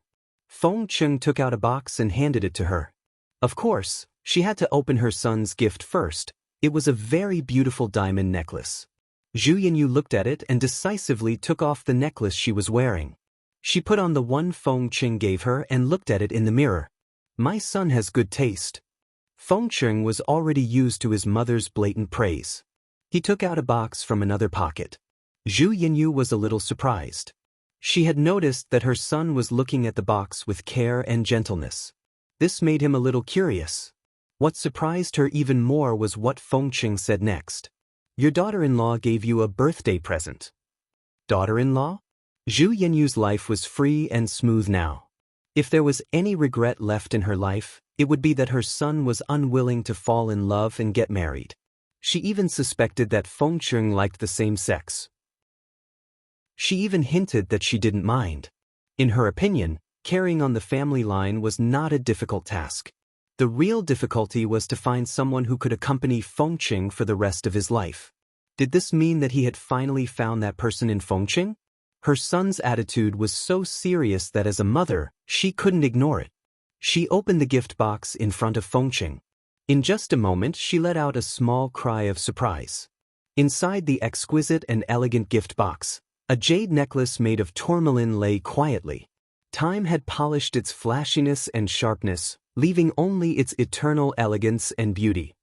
Fengqing took out a box and handed it to her. Of course, she had to open her son's gift first. It was a very beautiful diamond necklace. Zhu Yenyu looked at it and decisively took off the necklace she was wearing. She put on the one Fengqing gave her and looked at it in the mirror. "My son has good taste." Fengqing was already used to his mother's blatant praise. He took out a box from another pocket. Zhu Yenyu was a little surprised. She had noticed that her son was looking at the box with care and gentleness. This made him a little curious. What surprised her even more was what Fengqing said next. "Your daughter-in-law gave you a birthday present." Daughter-in-law? Zhu Yenyu's life was free and smooth now. If there was any regret left in her life, it would be that her son was unwilling to fall in love and get married. She even suspected that Fengqing liked the same sex. She even hinted that she didn't mind. In her opinion, carrying on the family line was not a difficult task. The real difficulty was to find someone who could accompany Fengqing for the rest of his life. Did this mean that he had finally found that person in Fengqing? Her son's attitude was so serious that as a mother, she couldn't ignore it. She opened the gift box in front of Fengqing. In just a moment she let out a small cry of surprise. Inside the exquisite and elegant gift box, a jade necklace made of tourmaline lay quietly. Time had polished its flashiness and sharpness, leaving only its eternal elegance and beauty.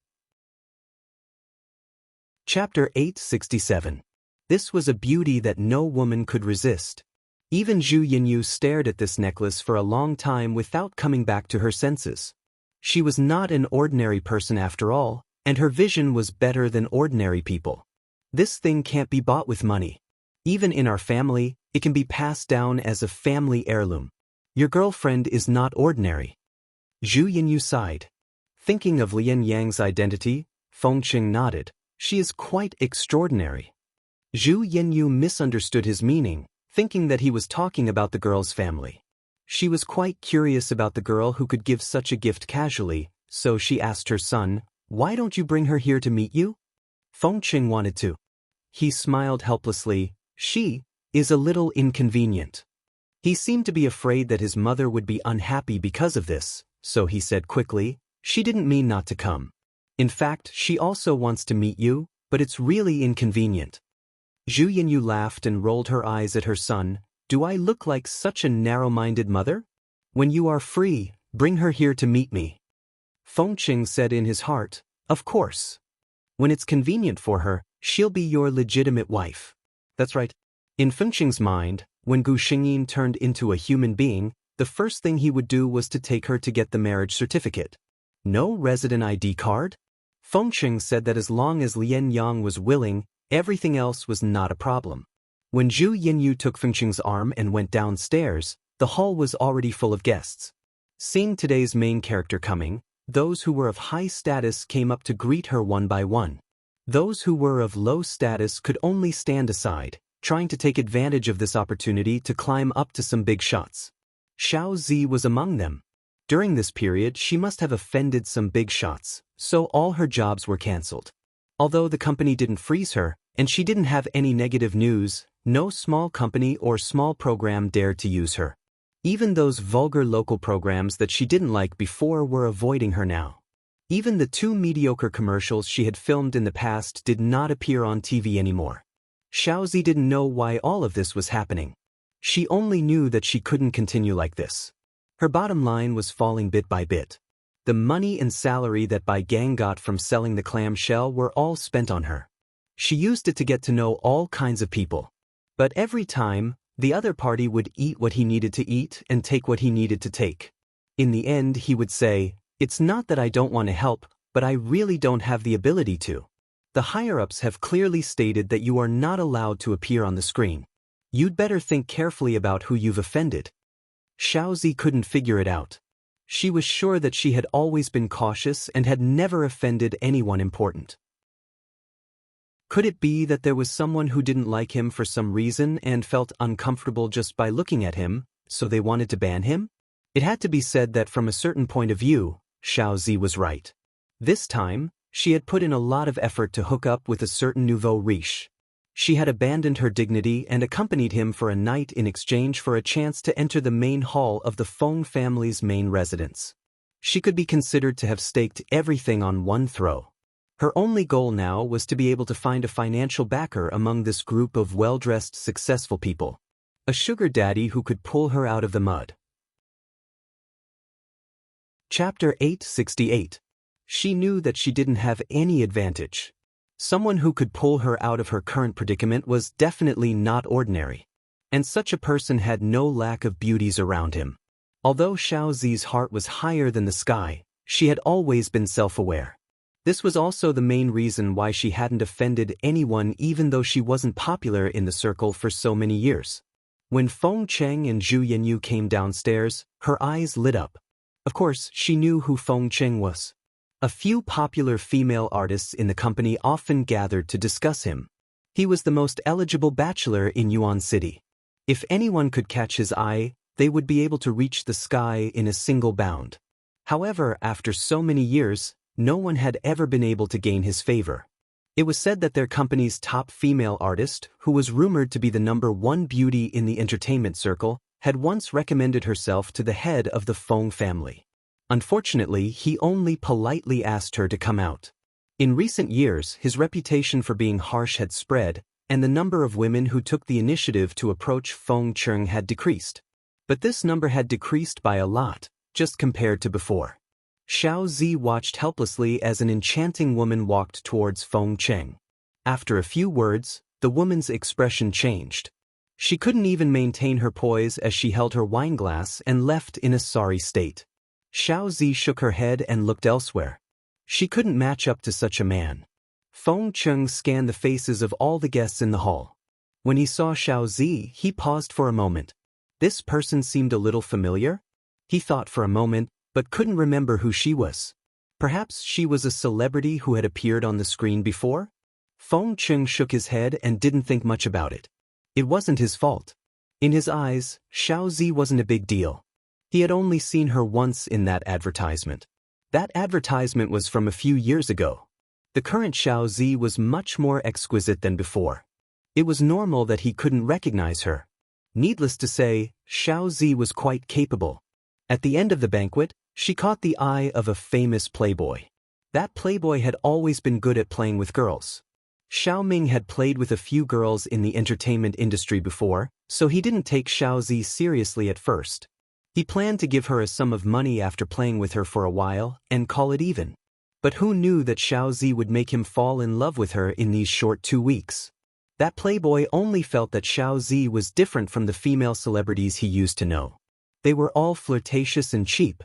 Chapter 867. This was a beauty that no woman could resist. Even Zhu Yinyu stared at this necklace for a long time without coming back to her senses. She was not an ordinary person after all, and her vision was better than ordinary people. This thing can't be bought with money. Even in our family, it can be passed down as a family heirloom. Your girlfriend is not ordinary. Zhu Yinyu sighed. Thinking of Lian Yang's identity, Fengqing nodded. She is quite extraordinary. Zhu Yinyu misunderstood his meaning, thinking that he was talking about the girl's family. She was quite curious about the girl who could give such a gift casually, so she asked her son, "Why don't you bring her here to meet you?" Fengqing wanted to. He smiled helplessly. She is a little inconvenient. He seemed to be afraid that his mother would be unhappy because of this, so he said quickly, "She didn't mean not to come. In fact, she also wants to meet you, but it's really inconvenient." Zhu Yinyu laughed and rolled her eyes at her son. "Do I look like such a narrow-minded mother? When you are free, bring her here to meet me." Fengqing said in his heart, "Of course. When it's convenient for her, she'll be your legitimate wife." That's right. In Fengqing's mind, when Gu Xingyin turned into a human being, the first thing he would do was to take her to get the marriage certificate. No resident ID card? Fengqing said that as long as Lian Yang was willing, everything else was not a problem. When Zhu Yinyu took Fengqing's arm and went downstairs, the hall was already full of guests. Seeing today's main character coming, those who were of high status came up to greet her one by one. Those who were of low status could only stand aside, trying to take advantage of this opportunity to climb up to some big shots. Xiao Zi was among them. During this period she must have offended some big shots, so all her jobs were cancelled. Although the company didn't freeze her, and she didn't have any negative news, no small company or small program dared to use her. Even those vulgar local programs that she didn't like before were avoiding her now. Even the 2 mediocre commercials she had filmed in the past did not appear on TV anymore. Xiaozi didn't know why all of this was happening. She only knew that she couldn't continue like this. Her bottom line was falling bit by bit. The money and salary that Bai Gang got from selling the clamshell were all spent on her. She used it to get to know all kinds of people. But every time, the other party would eat what he needed to eat and take what he needed to take. In the end, he would say, "It's not that I don't want to help, but I really don't have the ability to. The higher-ups have clearly stated that you are not allowed to appear on the screen. You'd better think carefully about who you've offended." Xiaozi couldn't figure it out. She was sure that she had always been cautious and had never offended anyone important. Could it be that there was someone who didn't like him for some reason and felt uncomfortable just by looking at him, so they wanted to ban him? It had to be said that from a certain point of view, Xiaozi was right. This time, she had put in a lot of effort to hook up with a certain nouveau riche. She had abandoned her dignity and accompanied him for a night in exchange for a chance to enter the main hall of the Feng family's main residence. She could be considered to have staked everything on one throw. Her only goal now was to be able to find a financial backer among this group of well-dressed, successful people. A sugar daddy who could pull her out of the mud. Chapter 868. She knew that she didn't have any advantage. Someone who could pull her out of her current predicament was definitely not ordinary. And such a person had no lack of beauties around him. Although Xiaozi's heart was higher than the sky, she had always been self-aware. This was also the main reason why she hadn't offended anyone even though she wasn't popular in the circle for so many years. When Fengqing and Zhu Yinyu came downstairs, her eyes lit up. Of course, she knew who Fengqing was. A few popular female artists in the company often gathered to discuss him. He was the most eligible bachelor in Yuan City. If anyone could catch his eye, they would be able to reach the sky in a single bound. However, after so many years, no one had ever been able to gain his favor. It was said that their company's top female artist, who was rumored to be the #1 beauty in the entertainment circle, had once recommended herself to the head of the Feng family. Unfortunately, he only politely asked her to come out. In recent years, his reputation for being harsh had spread, and the number of women who took the initiative to approach Feng Cheng had decreased. But this number had decreased by a lot, just compared to before. Xiao Zi watched helplessly as an enchanting woman walked towards Feng Cheng. After a few words, the woman's expression changed. She couldn't even maintain her poise as she held her wineglass and left in a sorry state. Xiao Zi shook her head and looked elsewhere. She couldn't match up to such a man. Feng Cheng scanned the faces of all the guests in the hall. When he saw Xiao Zi, he paused for a moment. This person seemed a little familiar? He thought for a moment, but couldn't remember who she was. Perhaps she was a celebrity who had appeared on the screen before? Feng Cheng shook his head and didn't think much about it. It wasn't his fault. In his eyes, Xiao Zi wasn't a big deal. He had only seen her once in that advertisement. That advertisement was from a few years ago. The current Xiao Zi was much more exquisite than before. It was normal that he couldn't recognize her. Needless to say, Xiao Zi was quite capable. At the end of the banquet, she caught the eye of a famous playboy. That playboy had always been good at playing with girls. Xiao Ming had played with a few girls in the entertainment industry before, so he didn't take Xiao Zi seriously at first. He planned to give her a sum of money after playing with her for a while and call it even. But who knew that Xiao Zi would make him fall in love with her in these short 2 weeks? That playboy only felt that Xiao Zi was different from the female celebrities he used to know. They were all flirtatious and cheap.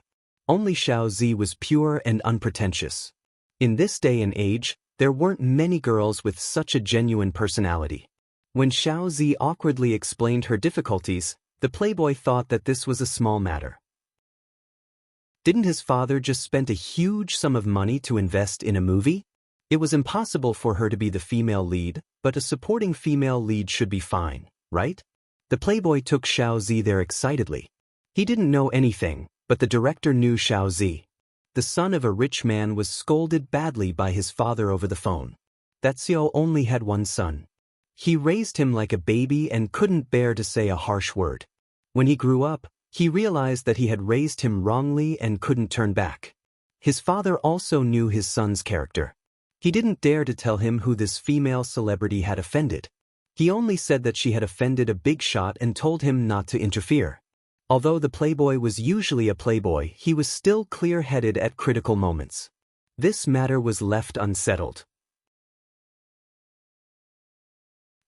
Only Xiao Zi was pure and unpretentious. In this day and age, there weren't many girls with such a genuine personality. When Xiao Zi awkwardly explained her difficulties, the playboy thought that this was a small matter. Didn't his father just spend a huge sum of money to invest in a movie? It was impossible for her to be the female lead, but a supporting female lead should be fine, right? The playboy took Xiao Zi there excitedly. He didn't know anything, but the director knew Xiao Zi. The son of a rich man was scolded badly by his father over the phone. That Xiao only had one son. He raised him like a baby and couldn't bear to say a harsh word. When he grew up, he realized that he had raised him wrongly and couldn't turn back. His father also knew his son's character. He didn't dare to tell him who this female celebrity had offended. He only said that she had offended a big shot and told him not to interfere. Although the playboy was usually a playboy, he was still clear-headed at critical moments. This matter was left unsettled.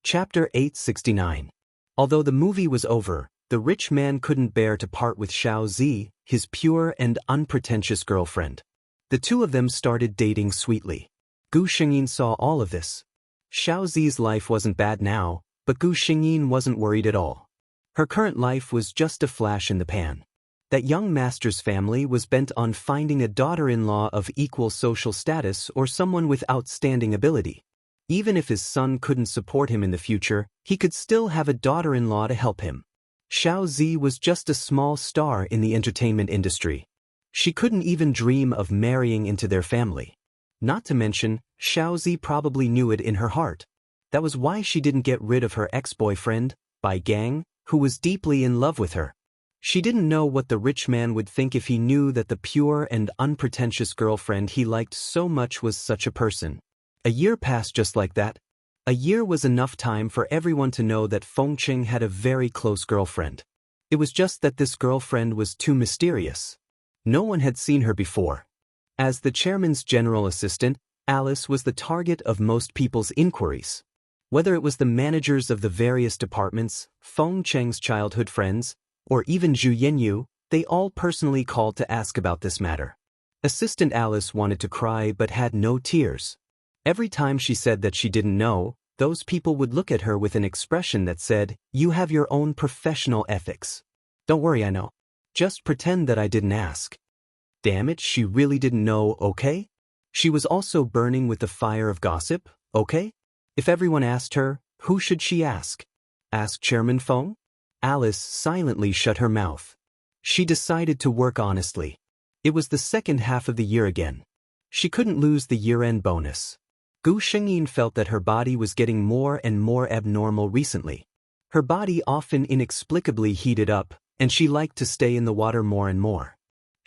Chapter 869. Although the movie was over, the rich man couldn't bear to part with Xiao Zi, his pure and unpretentious girlfriend. The two of them started dating sweetly. Gu Xingyin saw all of this. Xiao Zi's life wasn't bad now, but Gu Xingyin wasn't worried at all. Her current life was just a flash in the pan. That young master's family was bent on finding a daughter-in-law of equal social status or someone with outstanding ability. Even if his son couldn't support him in the future, he could still have a daughter-in-law to help him. Xiao Zi was just a small star in the entertainment industry. She couldn't even dream of marrying into their family. Not to mention, Xiao Zi probably knew it in her heart. That was why she didn't get rid of her ex-boyfriend, Bai Gang, who was deeply in love with her. She didn't know what the rich man would think if he knew that the pure and unpretentious girlfriend he liked so much was such a person. A year passed just like that. A year was enough time for everyone to know that Feng Cheng had a very close girlfriend. It was just that this girlfriend was too mysterious. No one had seen her before. As the chairman's general assistant, Alice was the target of most people's inquiries. Whether it was the managers of the various departments, Feng Cheng's childhood friends, or even Zhu Yanyu, they all personally called to ask about this matter. Assistant Alice wanted to cry but had no tears. Every time she said that she didn't know, those people would look at her with an expression that said, "You have your own professional ethics. Don't worry, I know. Just pretend that I didn't ask." Damn it, she really didn't know, okay? She was also burning with the fire of gossip, okay? If everyone asked her, who should she ask? Ask Chairman Feng? Alice silently shut her mouth. She decided to work honestly. It was the second half of the year again. She couldn't lose the year-end bonus. Gu Xingyin felt that her body was getting more and more abnormal recently. Her body often inexplicably heated up, and she liked to stay in the water more and more.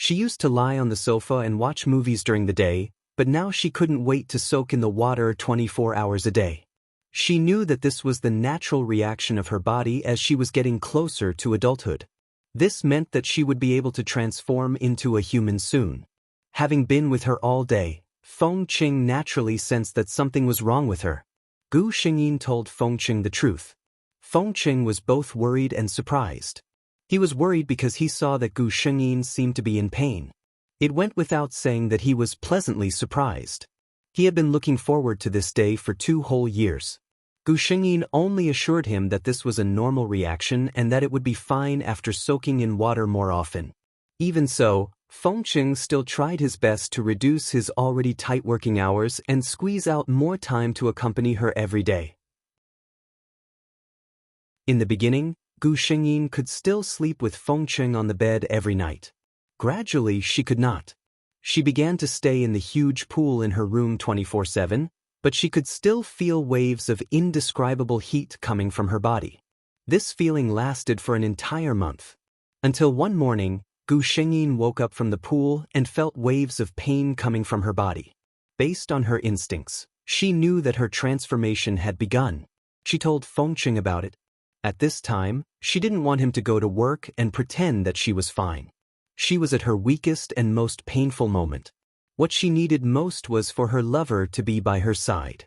She used to lie on the sofa and watch movies during the day, but now she couldn't wait to soak in the water 24 hours a day. She knew that this was the natural reaction of her body as she was getting closer to adulthood. This meant that she would be able to transform into a human soon. Having been with her all day, Feng Qing naturally sensed that something was wrong with her. Gu Xingyin told Feng Qing the truth. Feng Qing was both worried and surprised. He was worried because he saw that Gu Xingyin seemed to be in pain. It went without saying that he was pleasantly surprised. He had been looking forward to this day for 2 whole years. Gu Xingyin only assured him that this was a normal reaction and that it would be fine after soaking in water more often. Even so, Feng Qing still tried his best to reduce his already tight working hours and squeeze out more time to accompany her every day. In the beginning, Gu Xingyin could still sleep with Feng Qing on the bed every night. Gradually, she could not. She began to stay in the huge pool in her room 24/7, but she could still feel waves of indescribable heat coming from her body. This feeling lasted for an entire month. Until one morning, Gu Xingyin woke up from the pool and felt waves of pain coming from her body. Based on her instincts, she knew that her transformation had begun. She told Feng Qing about it. At this time, she didn't want him to go to work and pretend that she was fine. She was at her weakest and most painful moment. What she needed most was for her lover to be by her side.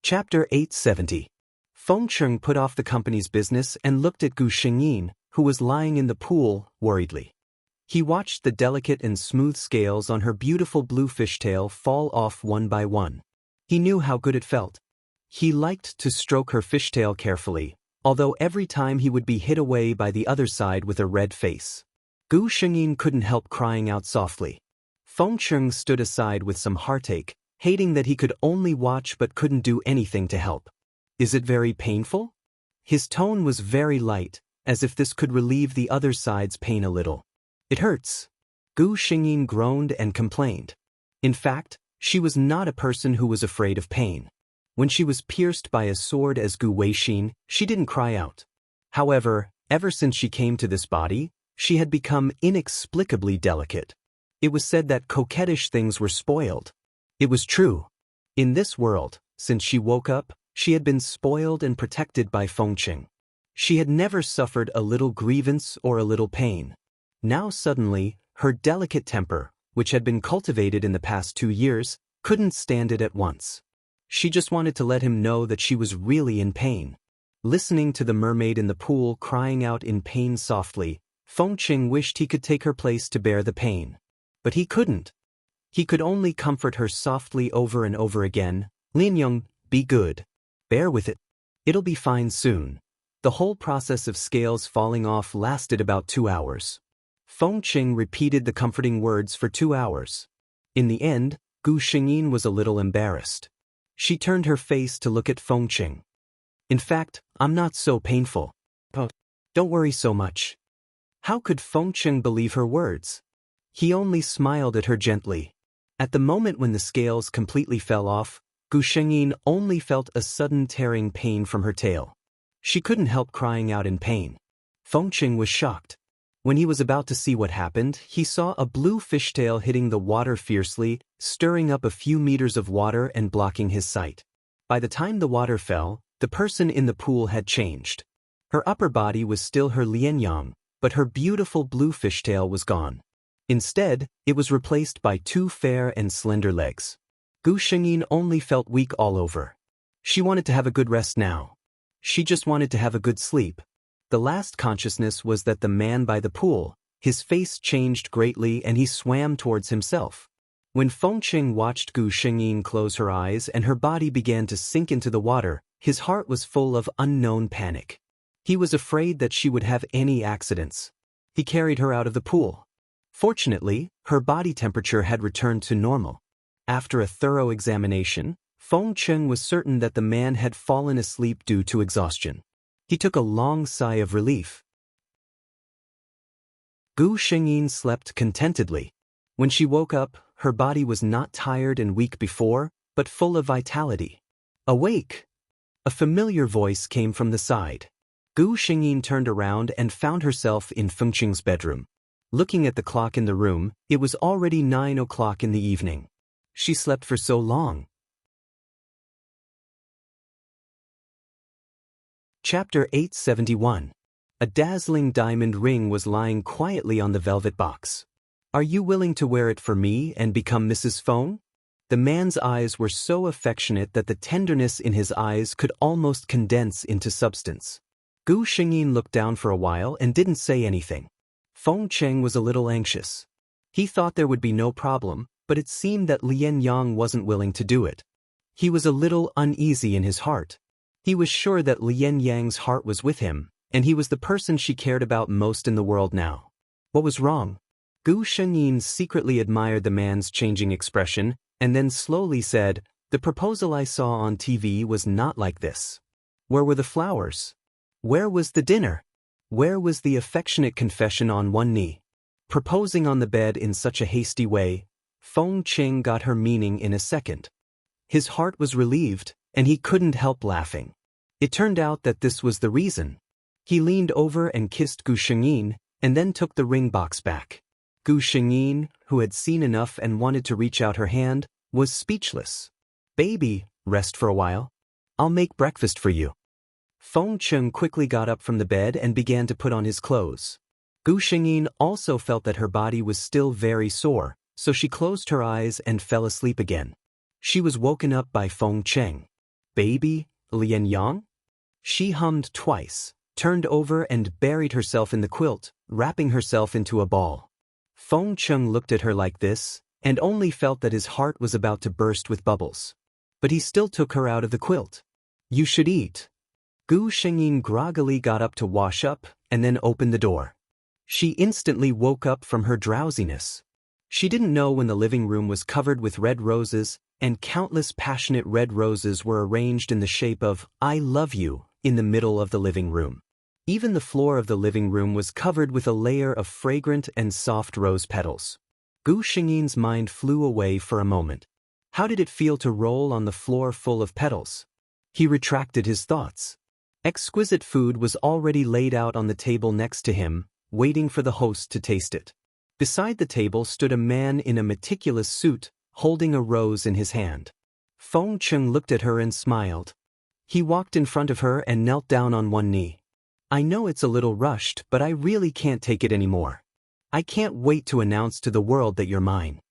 Chapter 870. Feng Qing put off the company's business and looked at Gu Xingyin, who was lying in the pool, worriedly. He watched the delicate and smooth scales on her beautiful blue fishtail fall off one by one. He knew how good it felt. He liked to stroke her fishtail carefully, although every time he would be hit away by the other side with a red face. Gu Xingyin couldn't help crying out softly. Feng Qing stood aside with some heartache, hating that he could only watch but couldn't do anything to help. Is it very painful? His tone was very light, as if this could relieve the other side's pain a little. It hurts. Gu Xingyin groaned and complained. In fact, she was not a person who was afraid of pain. When she was pierced by a sword as Gu Weixin, she didn't cry out. However, ever since she came to this body, she had become inexplicably delicate. It was said that coquettish things were spoiled. It was true. In this world, since she woke up, she had been spoiled and protected by Feng Qing. She had never suffered a little grievance or a little pain. Now suddenly, her delicate temper, which had been cultivated in the past 2 years, couldn't stand it at once. She just wanted to let him know that she was really in pain. Listening to the mermaid in the pool crying out in pain softly, Feng Qing wished he could take her place to bear the pain. But he couldn't. He could only comfort her softly over and over again. Lianyong, be good. Bear with it. It'll be fine soon. The whole process of scales falling off lasted about 2 hours. Feng Qing repeated the comforting words for 2 hours. In the end, Gu Xingyin was a little embarrassed. She turned her face to look at Feng Qing. In fact, I'm not so painful. Oh, don't worry so much. How could Feng Qing believe her words? He only smiled at her gently. At the moment when the scales completely fell off, Gu Xingyin only felt a sudden tearing pain from her tail. She couldn't help crying out in pain. Feng Qing was shocked. When he was about to see what happened, he saw a blue fishtail hitting the water fiercely, stirring up a few meters of water and blocking his sight. By the time the water fell, the person in the pool had changed. Her upper body was still her lianyang, but her beautiful blue fishtail was gone. Instead, it was replaced by 2 fair and slender legs. Gu Xingyin only felt weak all over. She wanted to have a good rest now. She just wanted to have a good sleep. The last consciousness was that the man by the pool, his face changed greatly and he swam towards himself. When Feng Qing watched Gu Xingyin close her eyes and her body began to sink into the water, his heart was full of unknown panic. He was afraid that she would have any accidents. He carried her out of the pool. Fortunately, her body temperature had returned to normal. After a thorough examination, Feng Qing was certain that the man had fallen asleep due to exhaustion. He took a long sigh of relief. Gu Xingyin slept contentedly. When she woke up, her body was not tired and weak before, but full of vitality. Awake! A familiar voice came from the side. Gu Xingyin turned around and found herself in Fengqing's bedroom. Looking at the clock in the room, it was already 9 o'clock in the evening. She slept for so long. Chapter 871. A dazzling diamond ring was lying quietly on the velvet box. Are you willing to wear it for me and become Mrs. Feng? The man's eyes were so affectionate that the tenderness in his eyes could almost condense into substance. Gu Xingyin looked down for a while and didn't say anything. Feng Cheng was a little anxious. He thought there would be no problem, but it seemed that Lian Yang wasn't willing to do it. He was a little uneasy in his heart. He was sure that Lian Yang's heart was with him, and he was the person she cared about most in the world now. What was wrong? Gu Xingyin secretly admired the man's changing expression, and then slowly said, "The proposal I saw on TV was not like this. Where were the flowers? Where was the dinner? Where was the affectionate confession on one knee?" Proposing on the bed in such a hasty way, Feng Qing got her meaning in a second. His heart was relieved, and he couldn't help laughing. It turned out that this was the reason. He leaned over and kissed Gu Xingyin, and then took the ring box back. Gu Xingyin, who had seen enough and wanted to reach out her hand, was speechless. "Baby, rest for a while. I'll make breakfast for you." Feng Cheng quickly got up from the bed and began to put on his clothes. Gu Xingyin also felt that her body was still very sore, so she closed her eyes and fell asleep again. She was woken up by Feng Cheng. "Baby, Lian Yang?" She hummed twice, turned over and buried herself in the quilt, wrapping herself into a ball. Feng Cheng looked at her like this, and only felt that his heart was about to burst with bubbles. But he still took her out of the quilt. "You should eat." Gu Xingyin groggily got up to wash up, and then opened the door. She instantly woke up from her drowsiness. She didn't know when the living room was covered with red roses, and countless passionate red roses were arranged in the shape of "I love you" in the middle of the living room. Even the floor of the living room was covered with a layer of fragrant and soft rose petals. Gu Xingyin's mind flew away for a moment. How did it feel to roll on the floor full of petals? He retracted his thoughts. Exquisite food was already laid out on the table next to him, waiting for the host to taste it. Beside the table stood a man in a meticulous suit, holding a rose in his hand. Feng Cheng looked at her and smiled. He walked in front of her and knelt down on one knee. "I know it's a little rushed, but I really can't take it anymore. I can't wait to announce to the world that you're mine."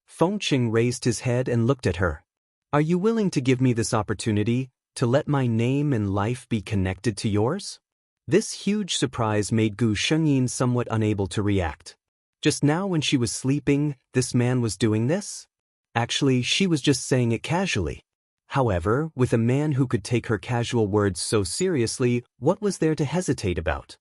Feng Cheng raised his head and looked at her. "Are you willing to give me this opportunity, to let my name and life be connected to yours?" This huge surprise made Gu Shengyin somewhat unable to react. Just now when she was sleeping, this man was doing this? Actually, she was just saying it casually. However, with a man who could take her casual words so seriously, what was there to hesitate about?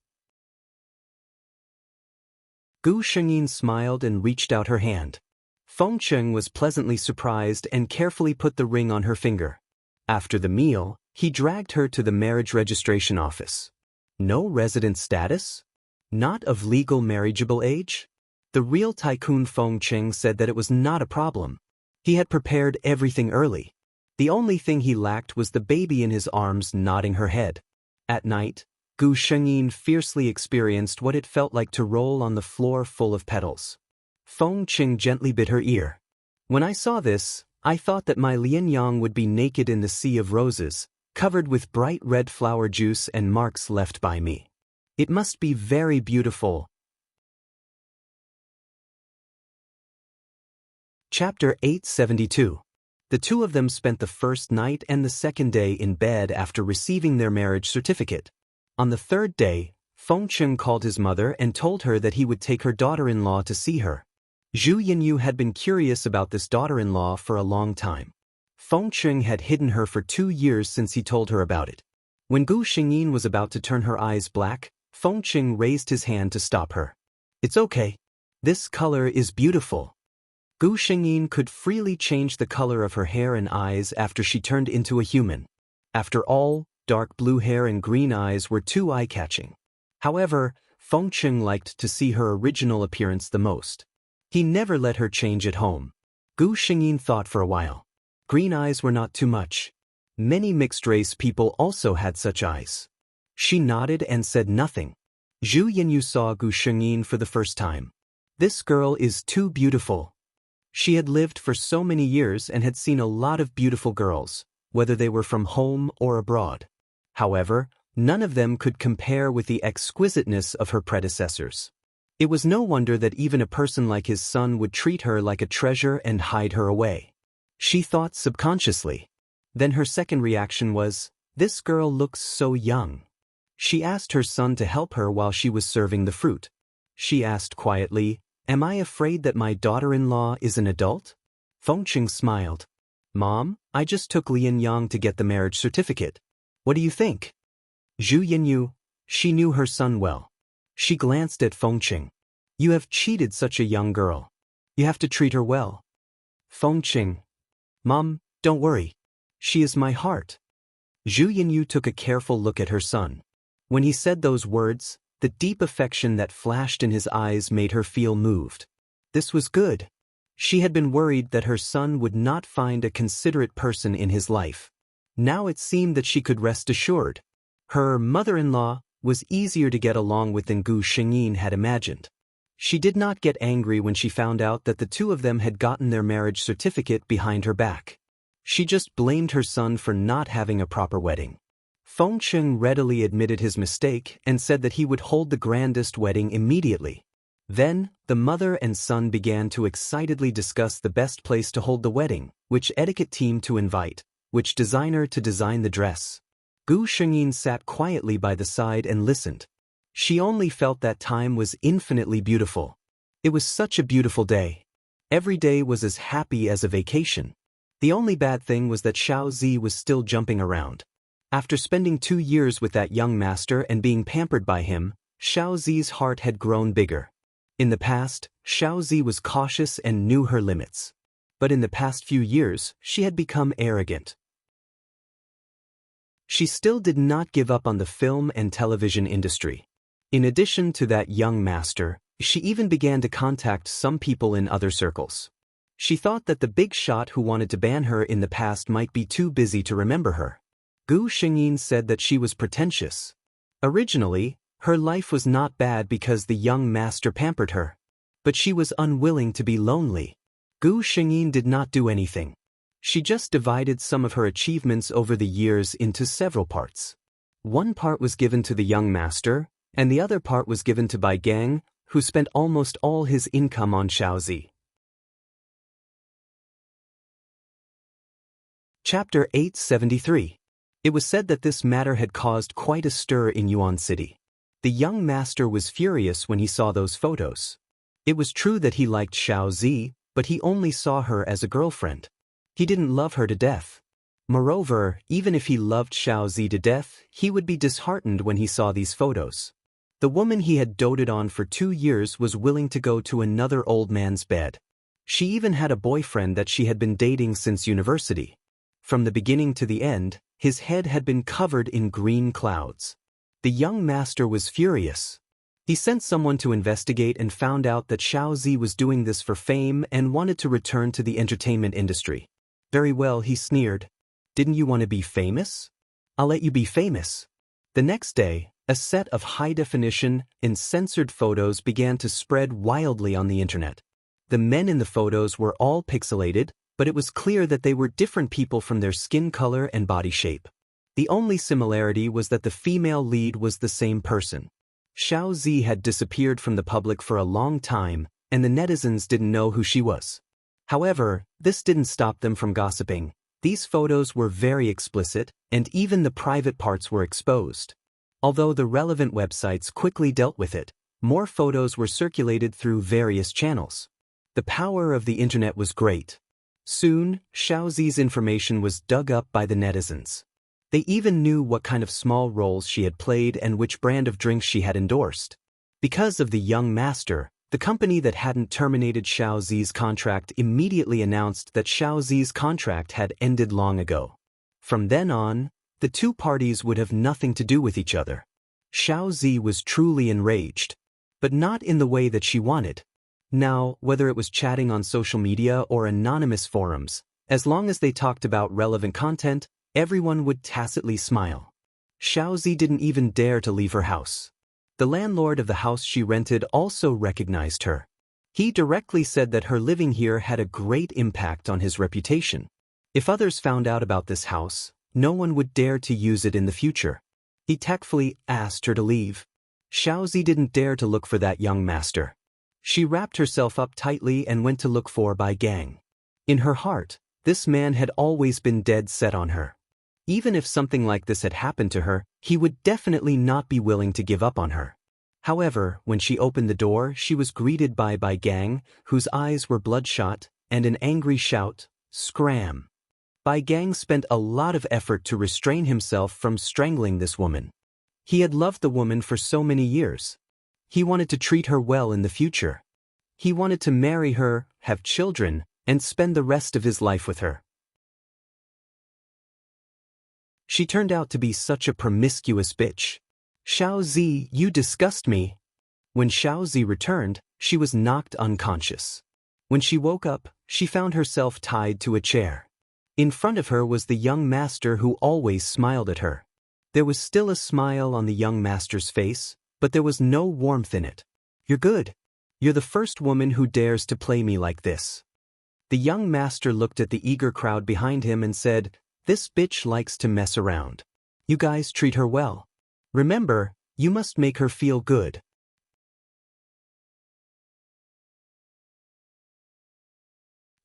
Gu Shengyin smiled and reached out her hand. Feng Cheng was pleasantly surprised and carefully put the ring on her finger. After the meal, he dragged her to the marriage registration office. No resident status? Not of legal marriageable age? The real tycoon Feng Cheng said that it was not a problem. He had prepared everything early. The only thing he lacked was the baby in his arms nodding her head. At night, Gu Shengyin fiercely experienced what it felt like to roll on the floor full of petals. Feng Cheng gently bit her ear. "When I saw this, I thought that my Lian Yang would be naked in the sea of roses, covered with bright red flower juice and marks left by me. It must be very beautiful." Chapter 872. The two of them spent the first night and the second day in bed after receiving their marriage certificate. On the third day, Feng Cheng called his mother and told her that he would take her daughter-in-law to see her. Zhu Yinyu had been curious about this daughter-in-law for a long time. Feng Cheng had hidden her for 2 years since he told her about it. When Gu Xingyin was about to turn her eyes black, Feng Cheng raised his hand to stop her. "It's okay. This color is beautiful." Gu Xingyin could freely change the color of her hair and eyes after she turned into a human. After all, dark blue hair and green eyes were too eye-catching. However, Feng Cheng liked to see her original appearance the most. He never let her change at home. Gu Xingyin thought for a while. Green eyes were not too much. Many mixed-race people also had such eyes. She nodded and said nothing. Zhu Yanyu saw Gu Shengyin for the first time. This girl is too beautiful. She had lived for so many years and had seen a lot of beautiful girls, whether they were from home or abroad. However, none of them could compare with the exquisiteness of her predecessors. It was no wonder that even a person like his son would treat her like a treasure and hide her away. She thought subconsciously. Then her second reaction was, this girl looks so young. She asked her son to help her while she was serving the fruit. She asked quietly, am I afraid that my daughter-in-law is an adult? Fengqing smiled. Mom, I just took Lian Yang to get the marriage certificate. What do you think? Zhu Yanyu, she knew her son well. She glanced at Fengqing. You have cheated such a young girl. You have to treat her well. Fengqing. Mom, don't worry. She is my heart. Zhu Yanyu took a careful look at her son. When he said those words, the deep affection that flashed in his eyes made her feel moved. This was good. She had been worried that her son would not find a considerate person in his life. Now it seemed that she could rest assured. Her mother-in-law was easier to get along with than Gu Shengyin had imagined. She did not get angry when she found out that the two of them had gotten their marriage certificate behind her back. She just blamed her son for not having a proper wedding. Fengqing readily admitted his mistake and said that he would hold the grandest wedding immediately. Then, the mother and son began to excitedly discuss the best place to hold the wedding, which etiquette team to invite, which designer to design the dress. Gu Shengyin sat quietly by the side and listened. She only felt that time was infinitely beautiful. It was such a beautiful day. Every day was as happy as a vacation. The only bad thing was that Xiao Zi was still jumping around. After spending 2 years with that young master and being pampered by him, Xiao Zi's heart had grown bigger. In the past, Xiao Zi was cautious and knew her limits. But in the past few years, she had become arrogant. She still did not give up on the film and television industry. In addition to that young master, she even began to contact some people in other circles. She thought that the big shot who wanted to ban her in the past might be too busy to remember her. Gu Shengyin said that she was pretentious. Originally, her life was not bad because the young master pampered her. But she was unwilling to be lonely. Gu Shengyin did not do anything. She just divided some of her achievements over the years into several parts. One part was given to the young master, and the other part was given to Bai Gang, who spent almost all his income on Xiaozi. Chapter 873. It was said that this matter had caused quite a stir in Yuan City. The young master was furious when he saw those photos. It was true that he liked Xiaozi, but he only saw her as a girlfriend. He didn't love her to death. Moreover, even if he loved Xiaozi to death, he would be disheartened when he saw these photos. The woman he had doted on for 2 years was willing to go to another old man's bed. She even had a boyfriend that she had been dating since university. From the beginning to the end, his head had been covered in green clouds. The young master was furious. He sent someone to investigate and found out that Xiaozi was doing this for fame and wanted to return to the entertainment industry. Very well, he sneered. Didn't you want to be famous? I'll let you be famous. The next day, a set of high-definition and censored photos began to spread wildly on the internet. The men in the photos were all pixelated, but it was clear that they were different people from their skin color and body shape. The only similarity was that the female lead was the same person. Xiaozi had disappeared from the public for a long time, and the netizens didn't know who she was. However, this didn't stop them from gossiping. These photos were very explicit, and even the private parts were exposed. Although the relevant websites quickly dealt with it, more photos were circulated through various channels. The power of the internet was great. Soon, Xiaozi's information was dug up by the netizens. They even knew what kind of small roles she had played and which brand of drinks she had endorsed. Because of the young master, the company that hadn't terminated Xiaozi's contract immediately announced that Xiaozi's contract had ended long ago. From then on, the two parties would have nothing to do with each other. Xiaozi was truly enraged, but not in the way that she wanted. Now, whether it was chatting on social media or anonymous forums, as long as they talked about relevant content, everyone would tacitly smile. Xiaozi didn't even dare to leave her house. The landlord of the house she rented also recognized her. He directly said that her living here had a great impact on his reputation. If others found out about this house, no one would dare to use it in the future. He tactfully asked her to leave. Xiaozi didn't dare to look for that young master. She wrapped herself up tightly and went to look for Bai Gang. In her heart, this man had always been dead set on her. Even if something like this had happened to her, he would definitely not be willing to give up on her. However, when she opened the door, she was greeted by Bai Gang, whose eyes were bloodshot, and an angry shout, "Scram!" Bai Gang spent a lot of effort to restrain himself from strangling this woman. He had loved the woman for so many years. He wanted to treat her well in the future. He wanted to marry her, have children, and spend the rest of his life with her. She turned out to be such a promiscuous bitch. "Xiaozi, you disgust me." When Xiaozi returned, she was knocked unconscious. When she woke up, she found herself tied to a chair. In front of her was the young master who always smiled at her. There was still a smile on the young master's face, but there was no warmth in it. "You're good. You're the first woman who dares to play me like this." The young master looked at the eager crowd behind him and said, "This bitch likes to mess around. You guys treat her well. Remember, you must make her feel good."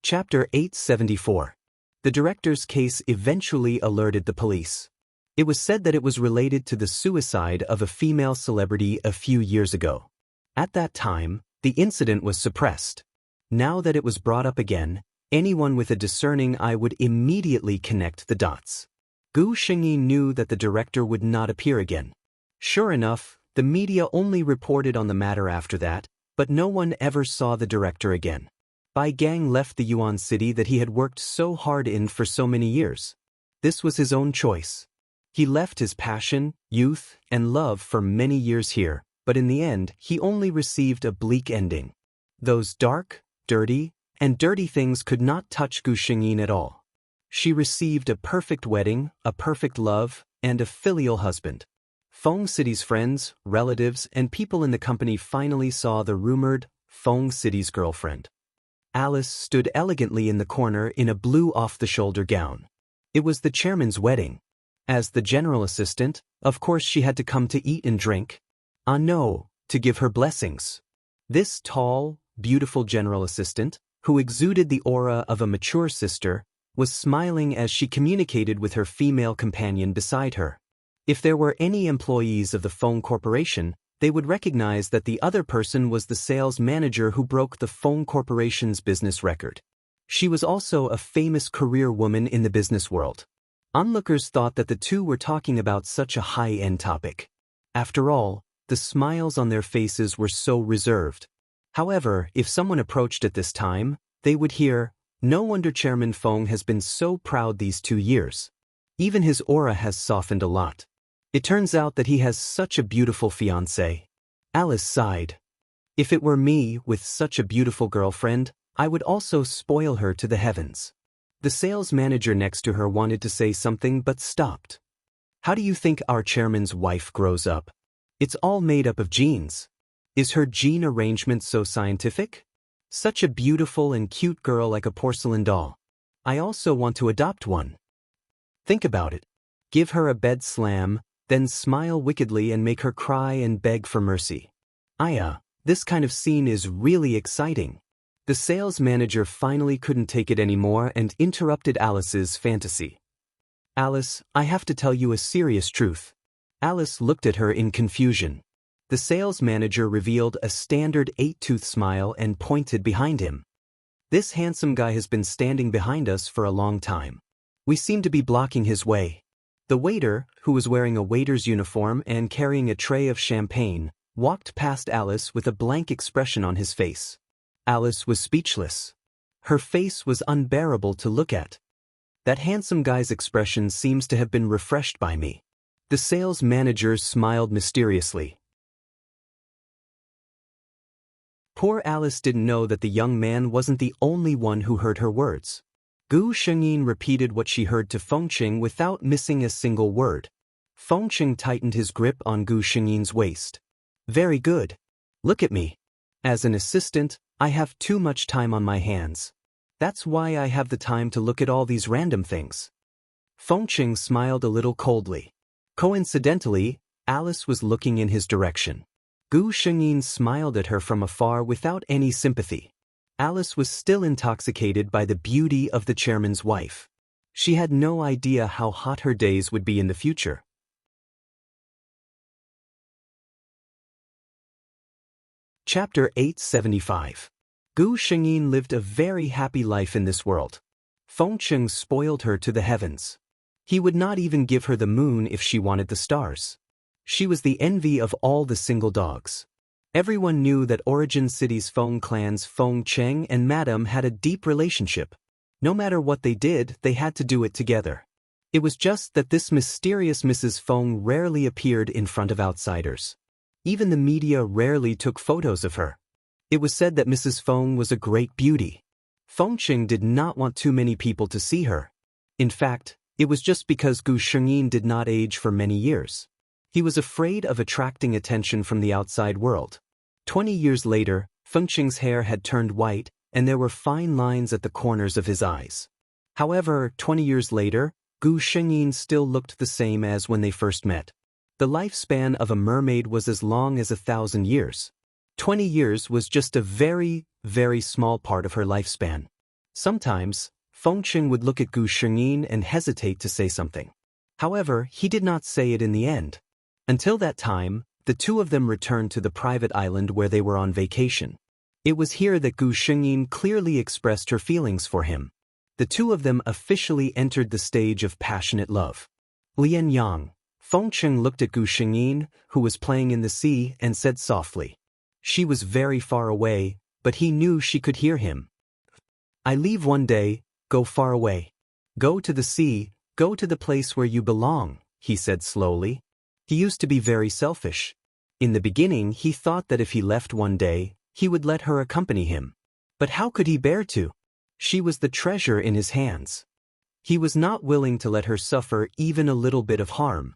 Chapter 874. The director's case eventually alerted the police. It was said that it was related to the suicide of a female celebrity a few years ago. At that time, the incident was suppressed. Now that it was brought up again, anyone with a discerning eye would immediately connect the dots. Gu Shengyi knew that the director would not appear again. Sure enough, the media only reported on the matter after that, but no one ever saw the director again. Bai Gang left the Yuan city that he had worked so hard in for so many years. This was his own choice. He left his passion, youth, and love for many years here, but in the end, he only received a bleak ending. Those dark, dirty things could not touch Gu Shengyin at all. She received a perfect wedding, a perfect love, and a filial husband. Feng City's friends, relatives, and people in the company finally saw the rumored Feng City's girlfriend. Alice stood elegantly in the corner in a blue off-the-shoulder gown. It was the chairman's wedding. As the general assistant, of course she had to come to eat and drink. No, to give her blessings. This tall, beautiful general assistant, who exuded the aura of a mature sister, was smiling as she communicated with her female companion beside her. If there were any employees of the Feng Corporation, they would recognize that the other person was the sales manager who broke the Feng Corporation's business record. She was also a famous career woman in the business world. Onlookers thought that the two were talking about such a high-end topic. After all, the smiles on their faces were so reserved. However, if someone approached at this time, they would hear, "No wonder Chairman Feng has been so proud these 2 years. Even his aura has softened a lot. It turns out that he has such a beautiful fiancée." Alice sighed. "If it were me with such a beautiful girlfriend, I would also spoil her to the heavens." The sales manager next to her wanted to say something but stopped. "How do you think our chairman's wife grows up? It's all made up of genes. Is her gene arrangement so scientific? Such a beautiful and cute girl like a porcelain doll. I also want to adopt one. Think about it. Give her a bed slam, then smile wickedly and make her cry and beg for mercy. This kind of scene is really exciting." The sales manager finally couldn't take it anymore and interrupted Alice's fantasy. "Alice, I have to tell you a serious truth." Alice looked at her in confusion. The sales manager revealed a standard 8-tooth smile and pointed behind him. "This handsome guy has been standing behind us for a long time. We seem to be blocking his way." The waiter, who was wearing a waiter's uniform and carrying a tray of champagne, walked past Alice with a blank expression on his face. Alice was speechless. Her face was unbearable to look at. "That handsome guy's expression seems to have been refreshed by me." The sales manager smiled mysteriously. Poor Alice didn't know that the young man wasn't the only one who heard her words. Gu Shengyin repeated what she heard to Feng Qing without missing a single word. Fengcheng tightened his grip on Gu Xingyin's waist. Very good. Look at me. As an assistant, I have too much time on my hands. That's why I have the time to look at all these random things. Fengcheng smiled a little coldly. Coincidentally, Alice was looking in his direction. Gu Xingyin smiled at her from afar without any sympathy. Alice was still intoxicated by the beauty of the chairman's wife. She had no idea how hot her days would be in the future. Chapter 875. Gu Xingyin lived a very happy life in this world. Fengcheng spoiled her to the heavens. He would not even give her the moon if she wanted the stars. She was the envy of all the single dogs. Everyone knew that Origin City's Feng clans Feng Cheng and Madame had a deep relationship. No matter what they did, they had to do it together. It was just that this mysterious Mrs. Feng rarely appeared in front of outsiders. Even the media rarely took photos of her. It was said that Mrs. Feng was a great beauty. Fengcheng did not want too many people to see her. In fact, it was just because Gu Xingyin did not age for many years. He was afraid of attracting attention from the outside world. 20 years later, Fengcheng's hair had turned white, and there were fine lines at the corners of his eyes. However, 20 years later, Gu Xingyin still looked the same as when they first met. The lifespan of a mermaid was as long as 1,000 years. 20 years was just a very, very small part of her lifespan. Sometimes, Fengcheng would look at Gu Xingyin and hesitate to say something. However, he did not say it in the end. Until that time, the two of them returned to the private island where they were on vacation. It was here that Gu Xingyin clearly expressed her feelings for him. The two of them officially entered the stage of passionate love. Lian Yang. Fengcheng looked at Gu Xingyin, who was playing in the sea, and said softly. She was very far away, but he knew she could hear him. I leave one day, go far away. Go to the sea, go to the place where you belong, he said slowly. He used to be very selfish. In the beginning, he thought that if he left one day, he would let her accompany him. But how could he bear to? She was the treasure in his hands. He was not willing to let her suffer even a little bit of harm.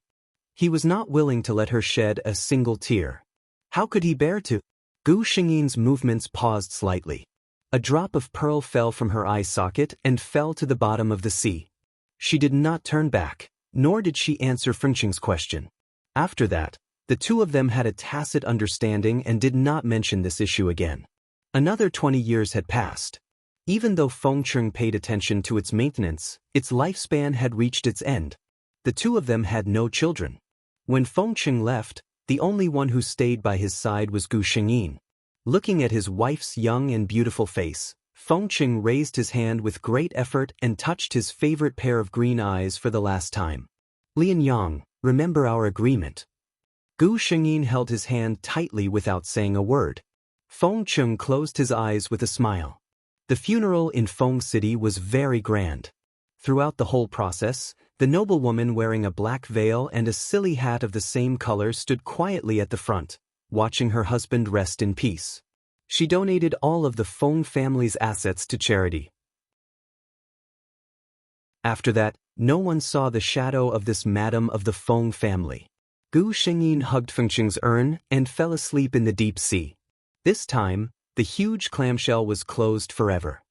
He was not willing to let her shed a single tear. How could he bear to? Gu Xingyin's movements paused slightly. A drop of pearl fell from her eye socket and fell to the bottom of the sea. She did not turn back, nor did she answer Fengcheng's question. After that, the two of them had a tacit understanding and did not mention this issue again. Another 20 years had passed. Even though Fengcheng paid attention to its maintenance, its lifespan had reached its end. The two of them had no children. When Fengcheng left, the only one who stayed by his side was Gu Xingyin. Looking at his wife's young and beautiful face, Fengcheng raised his hand with great effort and touched his favorite pair of green eyes for the last time. Lian Yang, remember our agreement. Gu Xingyin held his hand tightly without saying a word. Fengcheng closed his eyes with a smile. The funeral in Feng City was very grand. Throughout the whole process, the noblewoman wearing a black veil and a silly hat of the same color stood quietly at the front, watching her husband rest in peace. She donated all of the Feng family's assets to charity. After that, no one saw the shadow of this madam of the Feng family. Gu Xingyin hugged Fengcheng's urn and fell asleep in the deep sea. This time, the huge clamshell was closed forever.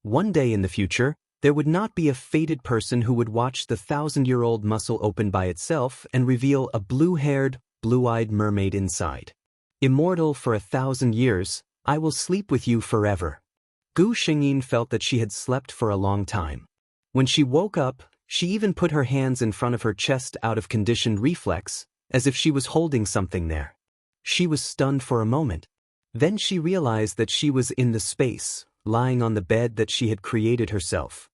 One day in the future, there would not be a fated person who would watch the 1,000-year-old mussel open by itself and reveal a blue-haired, blue-eyed mermaid inside. Immortal for 1,000 years, I will sleep with you forever. Gu Xingyin felt that she had slept for a long time. When she woke up, she even put her hands in front of her chest out of conditioned reflex, as if she was holding something there. She was stunned for a moment. Then she realized that she was in the space, lying on the bed that she had created herself.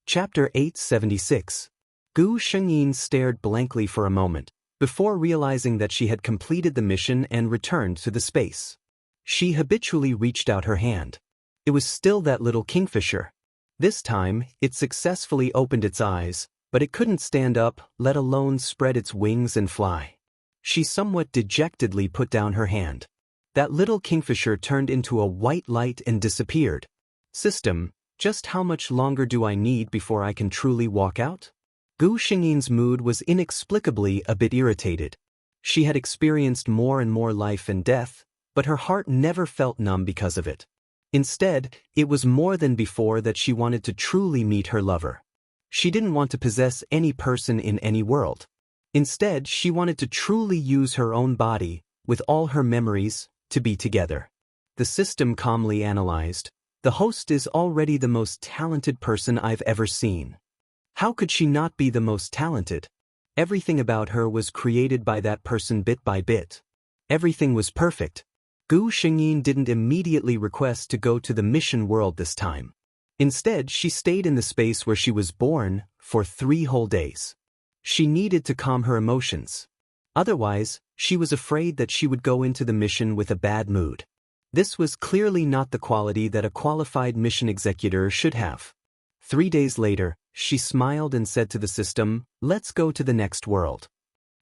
Chapter 876. Gu Xingyin stared blankly for a moment, before realizing that she had completed the mission and returned to the space. She habitually reached out her hand. It was still that little kingfisher. This time, it successfully opened its eyes, but it couldn't stand up, let alone spread its wings and fly. She somewhat dejectedly put down her hand. That little kingfisher turned into a white light and disappeared. System, Just how much longer do I need before I can truly walk out? Gu Xingyin's mood was inexplicably a bit irritated. She had experienced more and more life and death, but her heart never felt numb because of it. Instead, it was more than before that she wanted to truly meet her lover. She didn't want to possess any person in any world. Instead, she wanted to truly use her own body, with all her memories, to be together. The system calmly analyzed. The host is already the most talented person I've ever seen. How could she not be the most talented? Everything about her was created by that person bit by bit. Everything was perfect. Gu Xingyin didn't immediately request to go to the mission world this time. Instead, she stayed in the space where she was born for 3 whole days. She needed to calm her emotions. Otherwise, she was afraid that she would go into the mission with a bad mood. This was clearly not the quality that a qualified mission executor should have. 3 days later, she smiled and said to the system, "Let's go to the next world."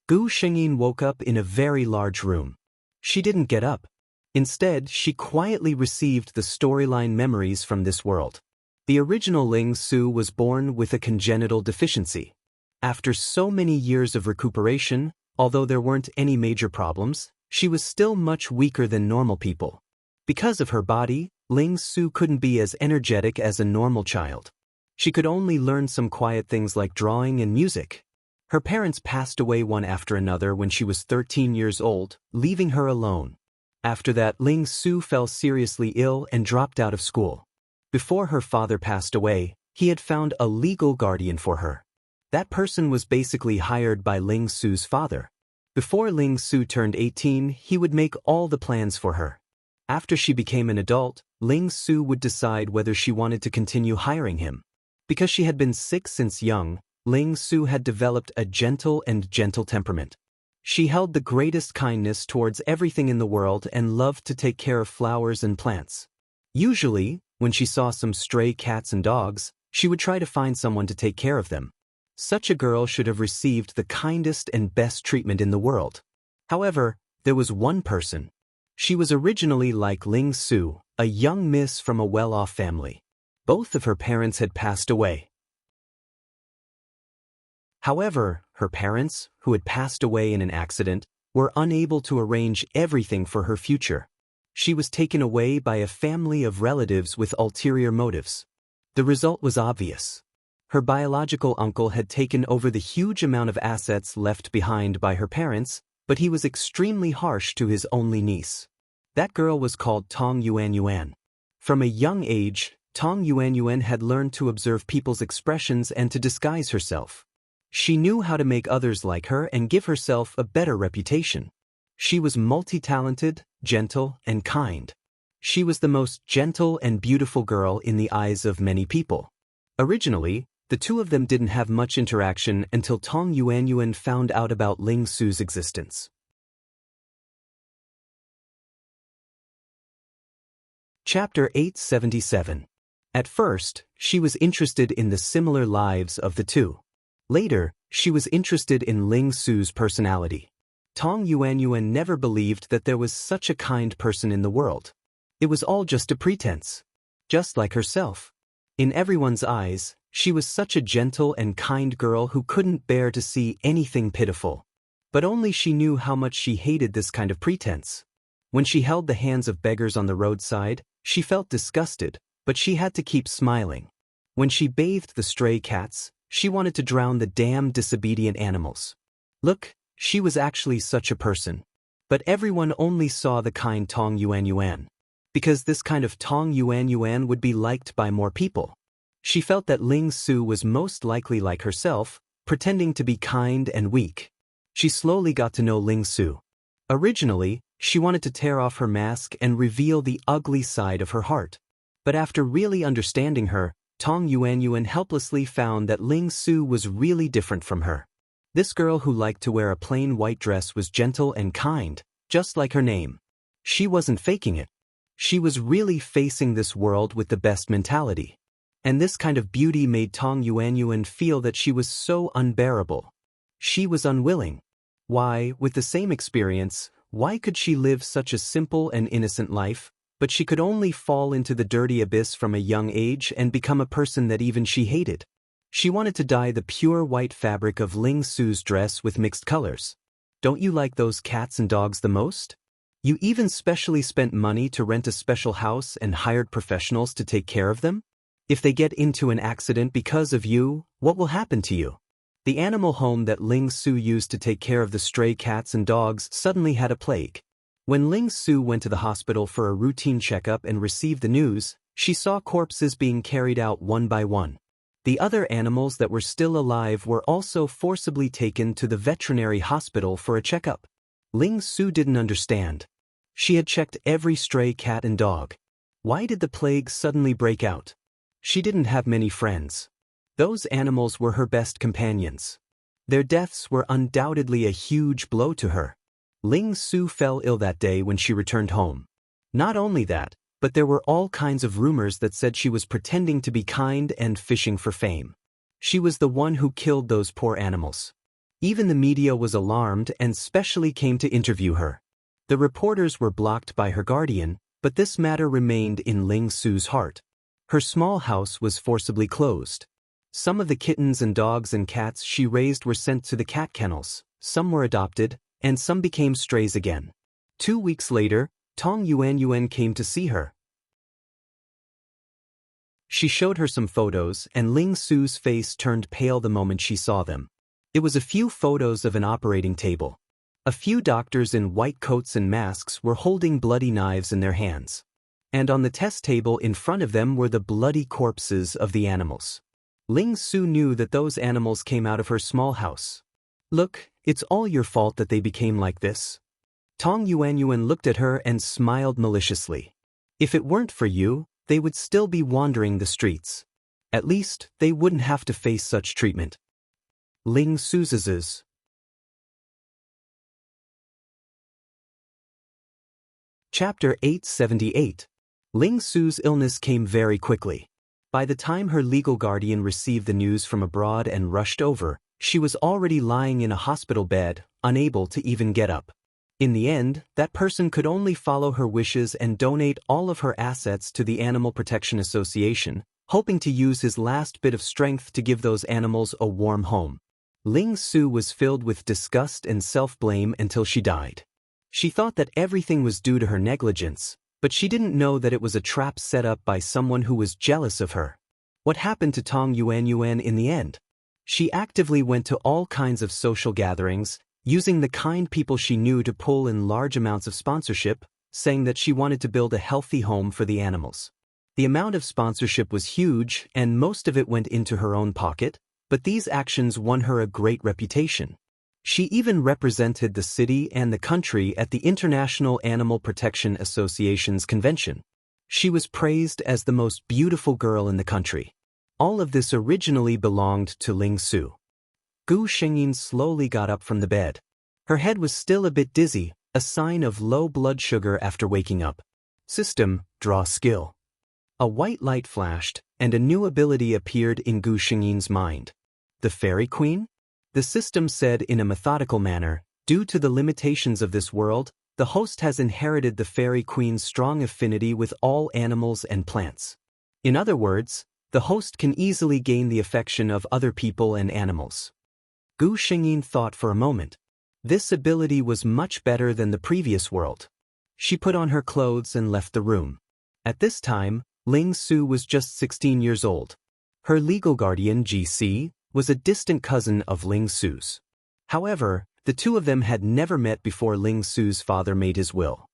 Gu Xingyin woke up in a very large room. She didn't get up. Instead, she quietly received the storyline memories from this world. The original Ling Su was born with a congenital deficiency. After so many years of recuperation, although there weren't any major problems, she was still much weaker than normal people. Because of her body, Ling Su couldn't be as energetic as a normal child. She could only learn some quiet things like drawing and music. Her parents passed away one after another when she was 13 years old, leaving her alone. After that, Ling Su fell seriously ill and dropped out of school. Before her father passed away, he had found a legal guardian for her. That person was basically hired by Ling Su's father. Before Ling Su turned 18, he would make all the plans for her. After she became an adult, Ling Su would decide whether she wanted to continue hiring him. Because she had been sick since young, Ling Su had developed a gentle temperament. She held the greatest kindness towards everything in the world and loved to take care of flowers and plants. Usually, when she saw some stray cats and dogs, she would try to find someone to take care of them. Such a girl should have received the kindest and best treatment in the world. However, there was one person. She was originally like Ling Su, a young miss from a well-off family. Both of her parents had passed away. However, her parents, who had passed away in an accident, were unable to arrange everything for her future. She was taken away by a family of relatives with ulterior motives. The result was obvious. Her biological uncle had taken over the huge amount of assets left behind by her parents, but he was extremely harsh to his only niece. That girl was called Tong Yuanyuan. From a young age, Tong Yuanyuan had learned to observe people's expressions and to disguise herself. She knew how to make others like her and give herself a better reputation. She was multi-talented, gentle, and kind. She was the most gentle and beautiful girl in the eyes of many people. Originally, the two of them didn't have much interaction until Tong Yuanyuan found out about Ling Su's existence. Chapter 877. At first, she was interested in the similar lives of the two. Later, she was interested in Ling Su's personality. Tong Yuanyuan never believed that there was such a kind person in the world. It was all just a pretense. Just like herself. In everyone's eyes, she was such a gentle and kind girl who couldn't bear to see anything pitiful. But only she knew how much she hated this kind of pretense. When she held the hands of beggars on the roadside, she felt disgusted, but she had to keep smiling. When she bathed the stray cats, she wanted to drown the damn disobedient animals. Look, she was actually such a person. But everyone only saw the kind Tong Yuanyuan. Because this kind of Tong Yuanyuan would be liked by more people. She felt that Ling Su was most likely like herself, pretending to be kind and weak. She slowly got to know Ling Su. Originally, she wanted to tear off her mask and reveal the ugly side of her heart. But after really understanding her, Tong Yuanyuan helplessly found that Ling Su was really different from her. This girl who liked to wear a plain white dress was gentle and kind, just like her name. She wasn't faking it. She was really facing this world with the best mentality. And this kind of beauty made Tong Yuanyuan feel that she was so unbearable. She was unwilling. Why, with the same experience, why could she live such a simple and innocent life, But she could only fall into the dirty abyss from a young age and become a person that even she hated. She wanted to dye the pure white fabric of Ling Su's dress with mixed colors. Don't you like those cats and dogs the most? You even specially spent money to rent a special house and hired professionals to take care of them? If they get into an accident because of you, what will happen to you? The animal home that Ling Su used to take care of the stray cats and dogs suddenly had a plague. When Ling Su went to the hospital for a routine checkup and received the news, she saw corpses being carried out one by one. The other animals that were still alive were also forcibly taken to the veterinary hospital for a checkup. Ling Su didn't understand. She had checked every stray cat and dog. Why did the plague suddenly break out? She didn't have many friends. Those animals were her best companions. Their deaths were undoubtedly a huge blow to her. Ling Su fell ill that day when she returned home. Not only that, but there were all kinds of rumors that said she was pretending to be kind and fishing for fame. She was the one who killed those poor animals. Even the media was alarmed and specially came to interview her. The reporters were blocked by her guardian, but this matter remained in Ling Su's heart. Her small house was forcibly closed. Some of the kittens and dogs and cats she raised were sent to the cat kennels, some were adopted, and some became strays again. 2 weeks later, Tong Yuanyuan came to see her. She showed her some photos, and Ling Su's face turned pale the moment she saw them. It was a few photos of an operating table. A few doctors in white coats and masks were holding bloody knives in their hands. And on the test table in front of them were the bloody corpses of the animals. Ling Su knew that those animals came out of her small house. Look, it's all your fault that they became like this. Tong Yuanyuan looked at her and smiled maliciously. If it weren't for you, they would still be wandering the streets. At least, they wouldn't have to face such treatment. Ling Su's. Chapter 878. Ling Su's illness came very quickly. By the time her legal guardian received the news from abroad and rushed over, she was already lying in a hospital bed, unable to even get up. In the end, that person could only follow her wishes and donate all of her assets to the Animal Protection Association, hoping to use his last bit of strength to give those animals a warm home. Ling Su was filled with disgust and self-blame until she died. She thought that everything was due to her negligence, but she didn't know that it was a trap set up by someone who was jealous of her. What happened to Tong Yuanyuan in the end? She actively went to all kinds of social gatherings, using the kind people she knew to pull in large amounts of sponsorship, saying that she wanted to build a healthy home for the animals. The amount of sponsorship was huge, and most of it went into her own pocket, but these actions won her a great reputation. She even represented the city and the country at the International Animal Protection Association's convention. She was praised as the most beautiful girl in the country. All of this originally belonged to Ling Su. Gu Shengyin slowly got up from the bed. Her head was still a bit dizzy, a sign of low blood sugar after waking up. System, draw skill. A white light flashed, and a new ability appeared in Gu Shengyin's mind. The Fairy Queen? The system said in a methodical manner, due to the limitations of this world, the host has inherited the Fairy Queen's strong affinity with all animals and plants. In other words, the host can easily gain the affection of other people and animals. Gu Shengyin thought for a moment. This ability was much better than the previous world. She put on her clothes and left the room. At this time, Ling Su was just 16 years old. Her legal guardian, GC, was a distant cousin of Ling Su's. However, the two of them had never met before Ling Su's father made his will.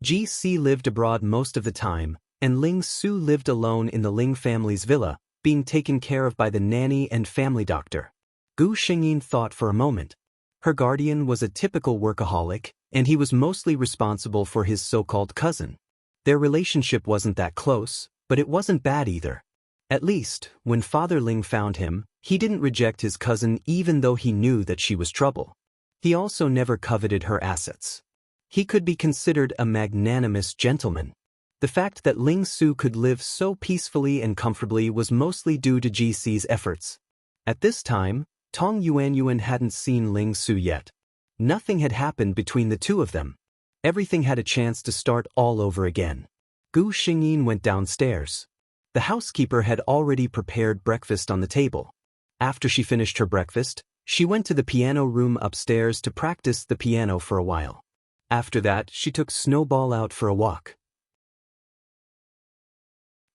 GC lived abroad most of the time, and Ling Su lived alone in the Ling family's villa, being taken care of by the nanny and family doctor. Gu Shengyin thought for a moment. Her guardian was a typical workaholic, and he was mostly responsible for his so-called cousin. Their relationship wasn't that close, but it wasn't bad either. At least, when Father Ling found him, he didn't reject his cousin even though he knew that she was trouble. He also never coveted her assets. He could be considered a magnanimous gentleman. The fact that Ling Su could live so peacefully and comfortably was mostly due to GC's efforts. At this time, Tong Yuanyuan hadn't seen Ling Su yet. Nothing had happened between the two of them. Everything had a chance to start all over again. Gu Xingyin went downstairs. The housekeeper had already prepared breakfast on the table. After she finished her breakfast, she went to the piano room upstairs to practice the piano for a while. After that, she took Snowball out for a walk.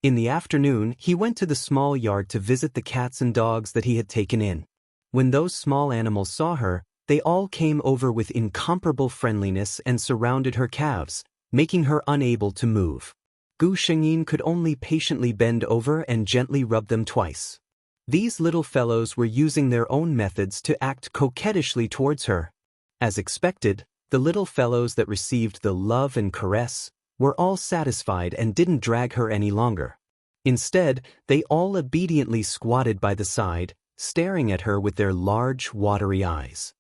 In the afternoon, he went to the small yard to visit the cats and dogs that he had taken in. When those small animals saw her, they all came over with incomparable friendliness and surrounded her calves, making her unable to move. Gu Shengyin could only patiently bend over and gently rub them twice. These little fellows were using their own methods to act coquettishly towards her. As expected, the little fellows that received the love and caress were all satisfied and didn't drag her any longer. Instead, they all obediently squatted by the side, staring at her with their large, watery eyes.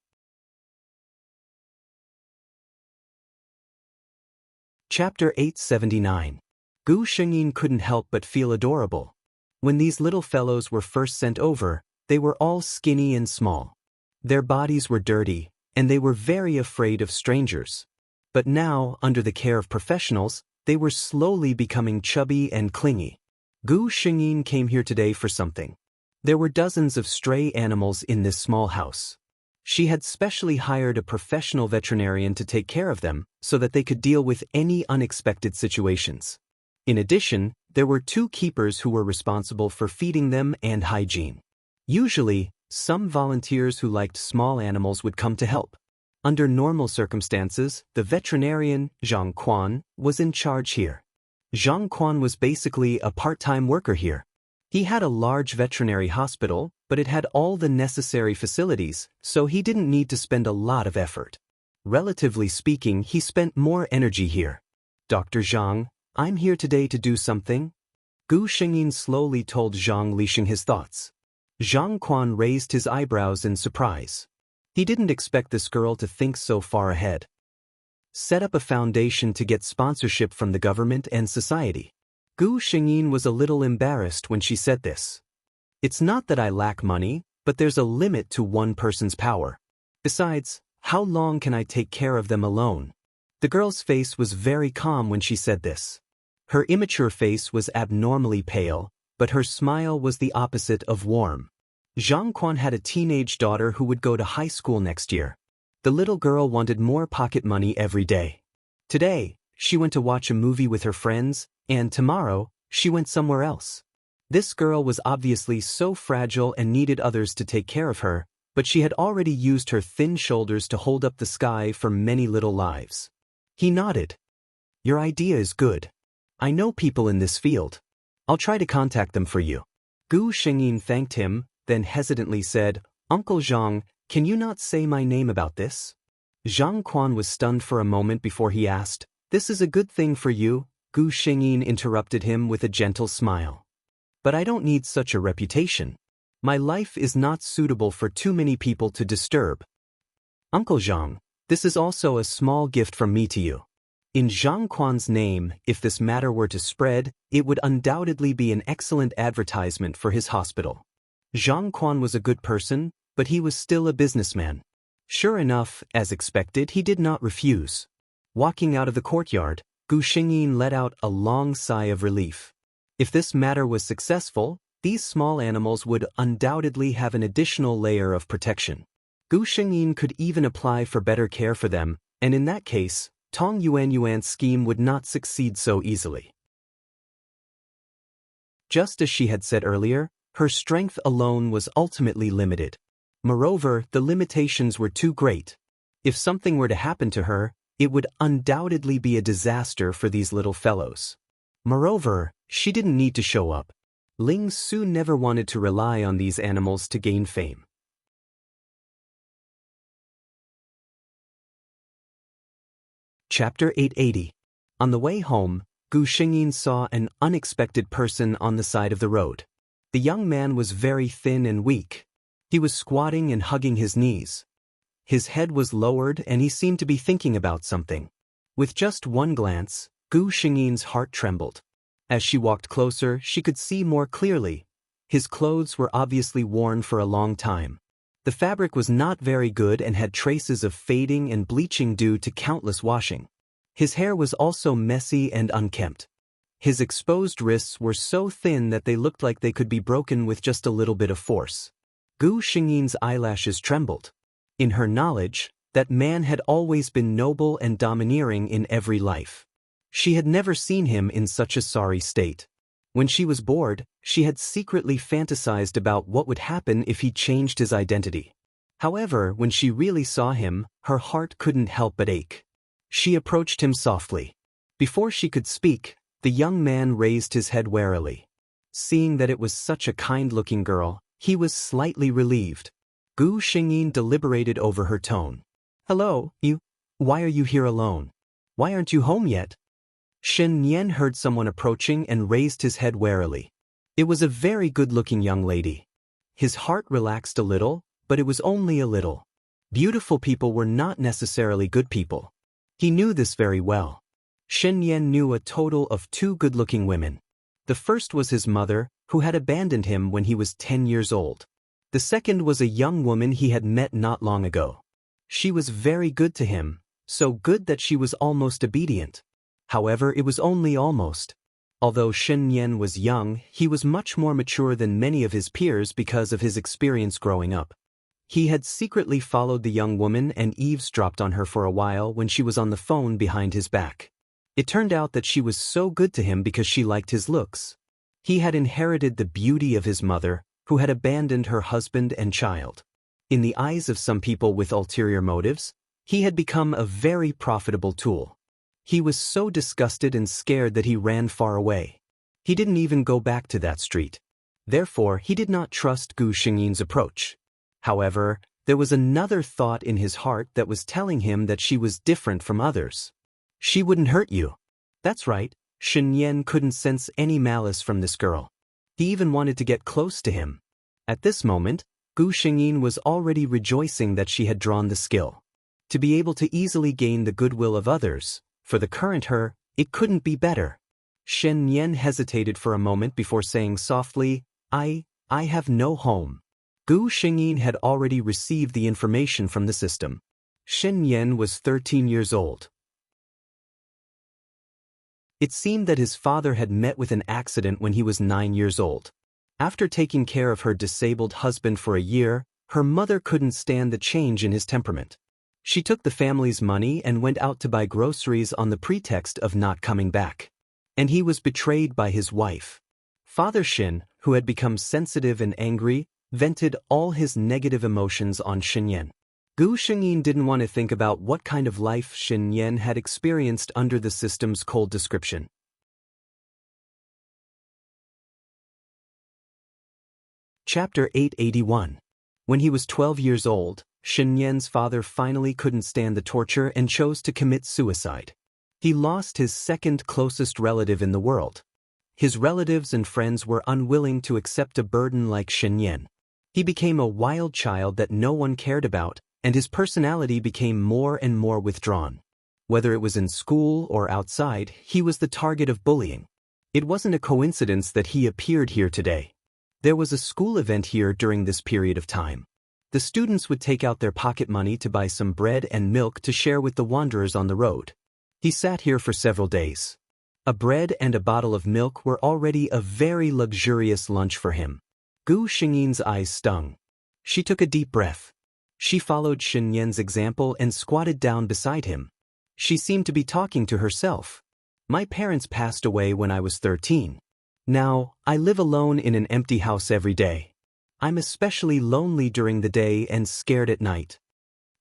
Chapter 879. Gu Shengyin couldn't help but feel adorable. When these little fellows were first sent over, they were all skinny and small. Their bodies were dirty, and they were very afraid of strangers. But now, under the care of professionals, they were slowly becoming chubby and clingy. Gu Shengyin came here today for something. There were dozens of stray animals in this small house. She had specially hired a professional veterinarian to take care of them so that they could deal with any unexpected situations. In addition, there were 2 keepers who were responsible for feeding them and hygiene. Usually, some volunteers who liked small animals would come to help. Under normal circumstances, the veterinarian, Zhang Quan, was in charge here. Zhang Quan was basically a part-time worker here. He had a large veterinary hospital, but it had all the necessary facilities, so he didn't need to spend a lot of effort. Relatively speaking, he spent more energy here. Dr. Zhang, I'm here today to do something. Gu Shengyin slowly told Zhang Lixing his thoughts. Zhang Quan raised his eyebrows in surprise. He didn't expect this girl to think so far ahead. Set up a foundation to get sponsorship from the government and society. Gu Shengyin was a little embarrassed when she said this. It's not that I lack money, but there's a limit to one person's power. Besides, how long can I take care of them alone? The girl's face was very calm when she said this. Her immature face was abnormally pale, but her smile was the opposite of warm. Zhang Quan had a teenage daughter who would go to high school next year. The little girl wanted more pocket money every day. Today, she went to watch a movie with her friends, and tomorrow, she went somewhere else. This girl was obviously so fragile and needed others to take care of her, but she had already used her thin shoulders to hold up the sky for many little lives. He nodded. Your idea is good. I know people in this field. I'll try to contact them for you. Gu Shengyin thanked him, then hesitantly said, Uncle Zhang, can you not say my name about this? Zhang Quan was stunned for a moment before he asked, This is a good thing for you, Gu Shengyin interrupted him with a gentle smile. But I don't need such a reputation. My life is not suitable for too many people to disturb. Uncle Zhang, this is also a small gift from me to you. In Zhang Quan's name, if this matter were to spread, it would undoubtedly be an excellent advertisement for his hospital. Zhang Quan was a good person, but he was still a businessman. Sure enough, as expected, he did not refuse. Walking out of the courtyard, Gu Shengyin let out a long sigh of relief. If this matter was successful, these small animals would undoubtedly have an additional layer of protection. Gu Shengyin could even apply for better care for them, and in that case, Tong Yuan's scheme would not succeed so easily. Just as she had said earlier, her strength alone was ultimately limited. Moreover, the limitations were too great. If something were to happen to her, it would undoubtedly be a disaster for these little fellows. Moreover, she didn't need to show up. Ling Su never wanted to rely on these animals to gain fame. Chapter 880. On the way home, Gu Shengyin saw an unexpected person on the side of the road. The young man was very thin and weak. He was squatting and hugging his knees. His head was lowered and he seemed to be thinking about something. With just one glance, Gu Shengyin's heart trembled. As she walked closer, she could see more clearly. His clothes were obviously worn for a long time. The fabric was not very good and had traces of fading and bleaching due to countless washing. His hair was also messy and unkempt. His exposed wrists were so thin that they looked like they could be broken with just a little bit of force. Gu Xingyin's eyelashes trembled. In her knowledge, that man had always been noble and domineering in every life. She had never seen him in such a sorry state. When she was bored, she had secretly fantasized about what would happen if he changed his identity. However, when she really saw him, her heart couldn't help but ache. She approached him softly. Before she could speak, the young man raised his head warily. Seeing that it was such a kind-looking girl, he was slightly relieved. Gu Xingyin deliberated over her tone. "Hello, you. Why are you here alone? Why aren't you home yet?" Shen Yan heard someone approaching and raised his head warily. It was a very good-looking young lady. His heart relaxed a little, but it was only a little. Beautiful people were not necessarily good people. He knew this very well. Shen Yan knew a total of 2 good-looking women. The first was his mother, who had abandoned him when he was 10 years old. The second was a young woman he had met not long ago. She was very good to him, so good that she was almost obedient. However, it was only almost. Although Shen Yan was young, he was much more mature than many of his peers because of his experience growing up. He had secretly followed the young woman and eavesdropped on her for a while when she was on the phone behind his back. It turned out that she was so good to him because she liked his looks. He had inherited the beauty of his mother, who had abandoned her husband and child. In the eyes of some people with ulterior motives, he had become a very profitable tool. He was so disgusted and scared that he ran far away. He didn't even go back to that street. Therefore, he did not trust Gu Xingyin's approach. However, there was another thought in his heart that was telling him that she was different from others. She wouldn't hurt you. That's right, Shen Yan couldn't sense any malice from this girl. He even wanted to get close to him. At this moment, Gu Xingyin was already rejoicing that she had drawn the skill. To be able to easily gain the goodwill of others, for the current her, it couldn't be better. Shen Yan hesitated for a moment before saying softly, I have no home. Gu Xingyin had already received the information from the system. Shen Yan was 13 years old. It seemed that his father had met with an accident when he was 9 years old. After taking care of her disabled husband for a year, her mother couldn't stand the change in his temperament. She took the family's money and went out to buy groceries on the pretext of not coming back. And he was betrayed by his wife. Father Shin, who had become sensitive and angry, vented all his negative emotions on Shen Yan. Gu Xingyin didn't want to think about what kind of life Shen Yan had experienced under the system's cold description. Chapter 881. When he was 12 years old, Shen Yan's father finally couldn't stand the torture and chose to commit suicide. He lost his second closest relative in the world. His relatives and friends were unwilling to accept a burden like Shen Yan. He became a wild child that no one cared about, and his personality became more and more withdrawn. Whether it was in school or outside, he was the target of bullying. It wasn't a coincidence that he appeared here today. There was a school event here during this period of time. The students would take out their pocket money to buy some bread and milk to share with the wanderers on the road. He sat here for several days. A bread and a bottle of milk were already a very luxurious lunch for him. Gu Xingyin's eyes stung. She took a deep breath. She followed Shen Yan's example and squatted down beside him. She seemed to be talking to herself. My parents passed away when I was 13. Now, I live alone in an empty house every day. I'm especially lonely during the day and scared at night.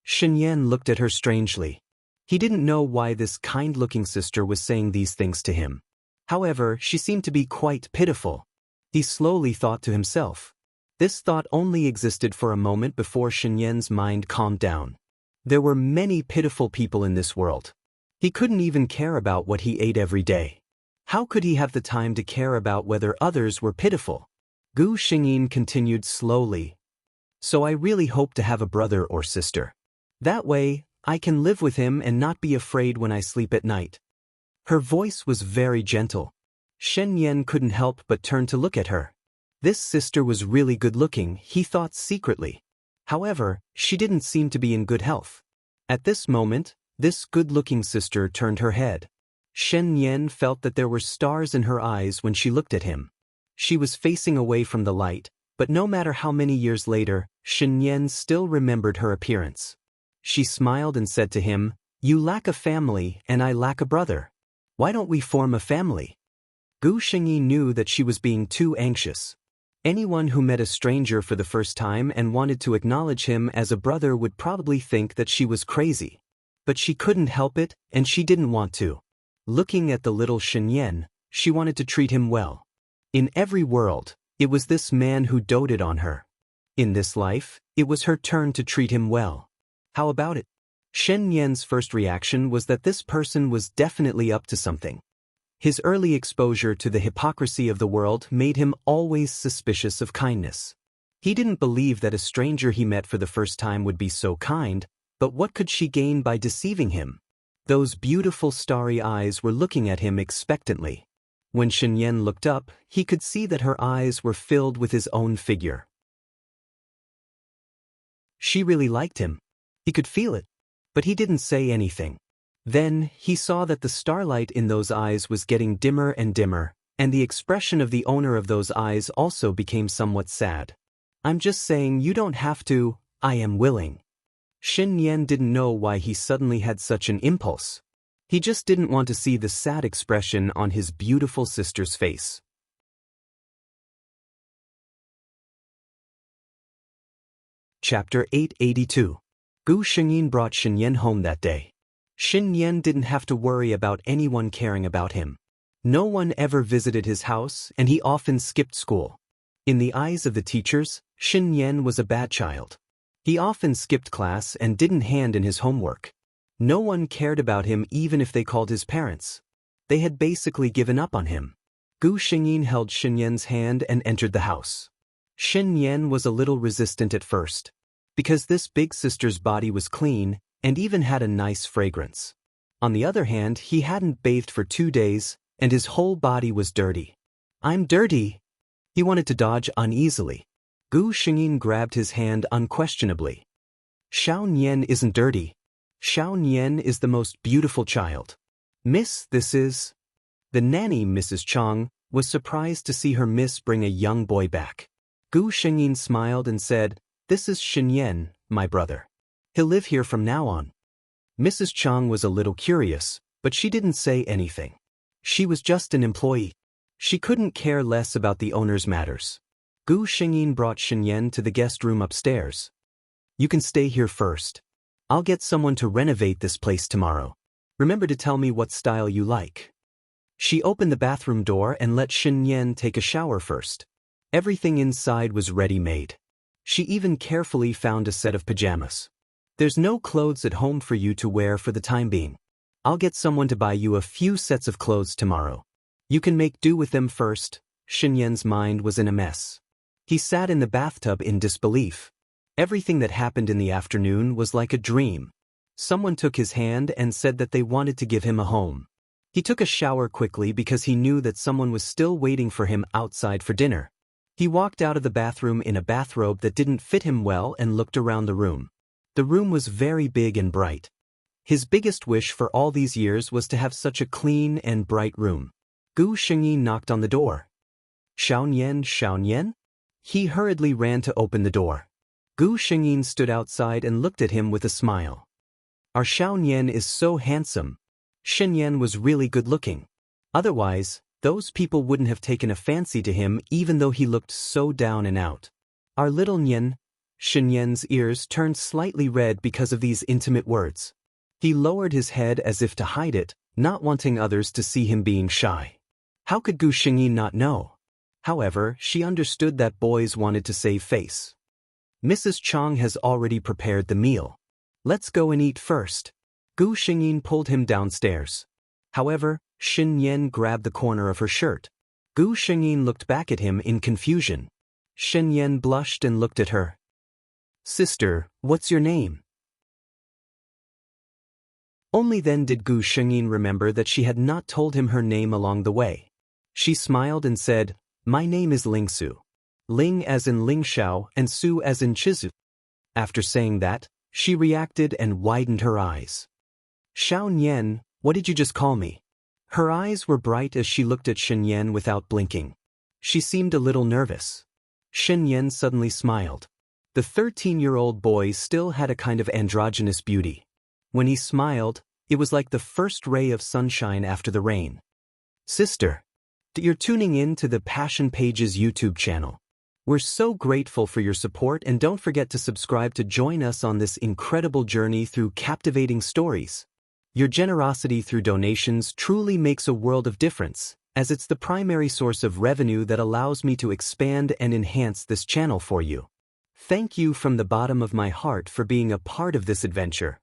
Shen Yan looked at her strangely. He didn't know why this kind-looking sister was saying these things to him. However, she seemed to be quite pitiful. He slowly thought to himself. This thought only existed for a moment before Shen Yan's mind calmed down. There were many pitiful people in this world. He couldn't even care about what he ate every day. How could he have the time to care about whether others were pitiful? Gu Xingyin continued slowly. So I really hope to have a brother or sister. That way, I can live with him and not be afraid when I sleep at night. Her voice was very gentle. Shen Yan couldn't help but turn to look at her. This sister was really good-looking, he thought secretly. However, she didn't seem to be in good health. At this moment, this good-looking sister turned her head. Shen Yan felt that there were stars in her eyes when she looked at him. She was facing away from the light, but no matter how many years later, Shen Yan still remembered her appearance. She smiled and said to him, "You lack a family and I lack a brother. Why don't we form a family?" Gu Shengyi knew that she was being too anxious. Anyone who met a stranger for the first time and wanted to acknowledge him as a brother would probably think that she was crazy. But she couldn't help it, and she didn't want to. Looking at the little Shen Yan, she wanted to treat him well. In every world, it was this man who doted on her. In this life, it was her turn to treat him well. How about it? Shen Yan's first reaction was that this person was definitely up to something. His early exposure to the hypocrisy of the world made him always suspicious of kindness. He didn't believe that a stranger he met for the first time would be so kind, but what could she gain by deceiving him? Those beautiful starry eyes were looking at him expectantly. When Shen Yan looked up, he could see that her eyes were filled with his own figure. She really liked him. He could feel it, but he didn't say anything. Then, he saw that the starlight in those eyes was getting dimmer and dimmer, and the expression of the owner of those eyes also became somewhat sad. "I'm just saying you don't have to, I am willing." Shen Yan didn't know why he suddenly had such an impulse. He just didn't want to see the sad expression on his beautiful sister's face. Chapter 882. Gu Shengyin brought Shen Yan home that day. Shen Yan didn't have to worry about anyone caring about him. No one ever visited his house, and he often skipped school. In the eyes of the teachers, Shen Yan was a bad child. He often skipped class and didn't hand in his homework. No one cared about him even if they called his parents. They had basically given up on him. Gu Shengyin held Shen Yan's hand and entered the house. Shen Yan was a little resistant at first. Because this big sister's body was clean, and even had a nice fragrance. On the other hand, he hadn't bathed for 2 days, and his whole body was dirty. "I'm dirty." He wanted to dodge uneasily. Gu Shengyin grabbed his hand unquestionably. "Xiao Nian isn't dirty. Xiao Nian is the most beautiful child. Miss, this is..." The nanny, Mrs. Chang, was surprised to see her miss bring a young boy back. Gu Shengyin smiled and said, "This is Shen Yan, my brother. He'll live here from now on." Mrs. Chang was a little curious, but she didn't say anything. She was just an employee. She couldn't care less about the owner's matters. Gu Shengyin brought Shen Yan to the guest room upstairs. "You can stay here first. I'll get someone to renovate this place tomorrow. Remember to tell me what style you like." She opened the bathroom door and let Shen Yan take a shower first. Everything inside was ready-made. She even carefully found a set of pajamas. "There's no clothes at home for you to wear for the time being. I'll get someone to buy you a few sets of clothes tomorrow. You can make do with them first." Shen Yan's mind was in a mess. He sat in the bathtub in disbelief. Everything that happened in the afternoon was like a dream. Someone took his hand and said that they wanted to give him a home. He took a shower quickly because he knew that someone was still waiting for him outside for dinner. He walked out of the bathroom in a bathrobe that didn't fit him well and looked around the room. The room was very big and bright. His biggest wish for all these years was to have such a clean and bright room. Gu Shengyin knocked on the door. "Xiao Nian, Xiao Nian?" He hurriedly ran to open the door. Gu Shengyin stood outside and looked at him with a smile. "Our Xiao Nian is so handsome." Shen Yan was really good-looking. Otherwise, those people wouldn't have taken a fancy to him even though he looked so down and out. "Our little Nian..." Shen Yan's ears turned slightly red because of these intimate words. He lowered his head as if to hide it, not wanting others to see him being shy. How could Gu Shengyin not know? However, she understood that boys wanted to save face. "Mrs. Chang has already prepared the meal. Let's go and eat first." Gu Shengyin pulled him downstairs. However, Shen Yan grabbed the corner of her shirt. Gu Shengyin looked back at him in confusion. Shen Yan blushed and looked at her. "Sister, what's your name?" Only then did Gu Shengyin remember that she had not told him her name along the way. She smiled and said, "My name is Ling Su." Ling as in Ling Xiao and Su as in Chizu. After saying that, she reacted and widened her eyes. "Xiao Nian, what did you just call me?" Her eyes were bright as she looked at Shen Yan without blinking. She seemed a little nervous. Shen Yan suddenly smiled. The 13-year-old boy still had a kind of androgynous beauty. When he smiled, it was like the first ray of sunshine after the rain. Sister, you're tuning in to the Passion Pages YouTube channel. We're so grateful for your support, and don't forget to subscribe to join us on this incredible journey through captivating stories. Your generosity through donations truly makes a world of difference, as it's the primary source of revenue that allows me to expand and enhance this channel for you. Thank you from the bottom of my heart for being a part of this adventure.